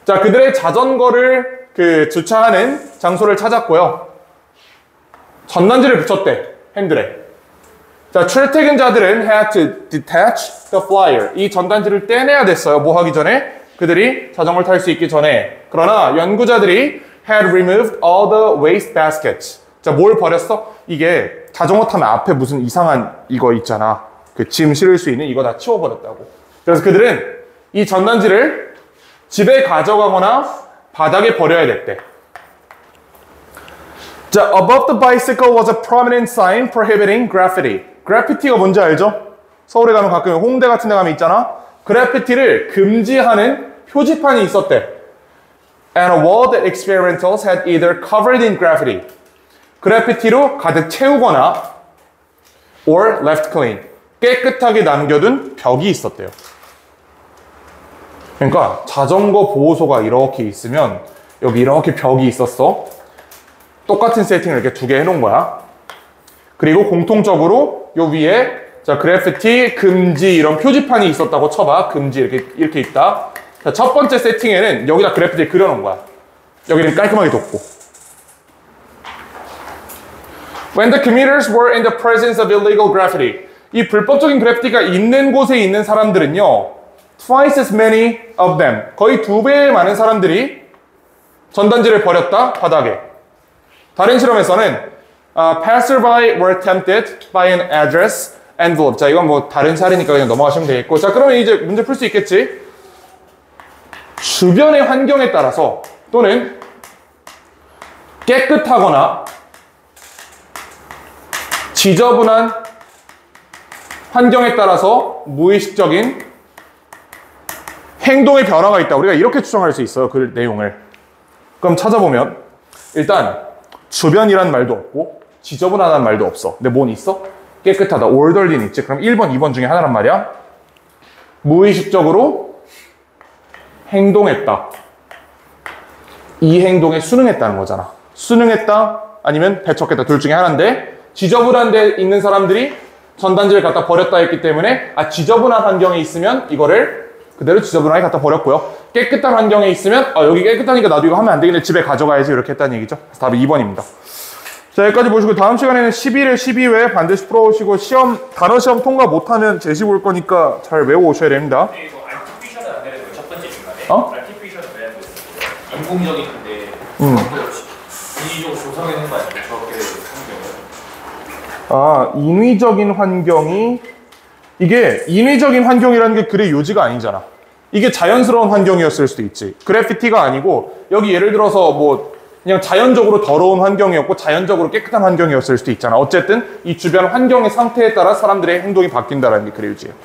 Speaker 1: 자, 그들의 자전거를 주차하는 장소를 찾았고요. 전단지를 붙였대, 핸들에. 자, 출퇴근자들은 had to detach the flyer. 이 전단지를 떼내야 됐어요. 뭐 하기 전에? 그들이 자전거를 탈 수 있기 전에. 그러나 연구자들이 had removed all the waste baskets. 자, 뭘 버렸어? 이게 자전거 타면 앞에 무슨 이상한 이거 있잖아. 짐 실을 수 있는 이거 다 치워버렸다고. 그래서 그들은 이 전단지를 집에 가져가거나 바닥에 버려야 됐대. 자, above the bicycle was a prominent sign prohibiting graffiti. 그래피티가 뭔지 알죠? 서울에 가면 가끔 홍대 같은 데 가면 있잖아. 그래피티를 금지하는 표지판이 있었대. And a wall that experimentals had either covered in graffiti. 그래피티로 가득 채우거나 or left clean. 깨끗하게 남겨둔 벽이 있었대요. 그러니까 자전거 보호소가 이렇게 있으면 여기 이렇게 벽이 있었어. 똑같은 세팅을 이렇게 2개 해놓은 거야. 그리고 공통적으로 요 위에 자 그래피티 금지 이런 표지판이 있었다고 쳐봐. 금지 이렇게 있다. 자, 첫 번째 세팅에는 여기다 그래피티를 그려놓은 거야. 여기는 깔끔하게 뒀고. When the commuters were in the presence of illegal graffiti. 이 불법적인 그래피티가 있는 곳에 있는 사람들은요. Twice as many of them. 거의 2배의 많은 사람들이 전단지를 버렸다. 바닥에. 다른 실험에서는 passerby were tempted by an address envelope. 자, 이건 뭐 다른 사례니까 그냥 넘어가시면 되겠고. 자, 그러면 이제 문제 풀 수 있겠지? 주변의 환경에 따라서 또는 깨끗하거나 지저분한 환경에 따라서 무의식적인 행동의 변화가 있다. 우리가 이렇게 추정할 수 있어요. 그 내용을. 그럼 찾아보면 일단 주변이란 말도 없고 지저분하다는 말도 없어. 근데 뭔 있어? 깨끗하다. orderly는 있지. 그럼 1번, 2번 중에 하나란 말이야. 무의식적으로 행동했다. 이 행동에 순응했다는 거잖아. 순응했다 아니면 배척했다. 둘 중에 하나인데 지저분한 데 있는 사람들이 전단지를 갖다 버렸다 했기 때문에 지저분한 환경에 있으면 이거를 그대로 지저분하게 갖다 버렸고요. 깨끗한 환경에 있으면 여기 깨끗하니까 나도 이거 하면 안 되겠네. 집에 가져가야지. 이렇게 했다는 얘기죠. 그래서 답이 2번입니다. 자, 여기까지 보시고 다음 시간에는 11회, 12회 반드시 풀어오시고 단어 시험 통과 못하면 제시 볼 거니까 잘 외워오셔야 됩니다.
Speaker 3: 근데 이거 artificial은 안 되는 거예요? 첫 번째 중간에? artificial은 왜 안 됐어요? 인공적인데 인위적으로 조성해놓은 거 아니에요? 저렇게 환경을?
Speaker 1: 인위적인 환경이 이게 인위적인 환경이라는 게 글의 요지가 아니잖아. 이게 자연스러운 환경이었을 수도 있지. 그래피티가 아니고 여기 예를 들어서 뭐 그냥 자연적으로 더러운 환경이었고 자연적으로 깨끗한 환경이었을 수도 있잖아. 어쨌든 이 주변 환경의 상태에 따라 사람들의 행동이 바뀐다는 게 글의 요지예요.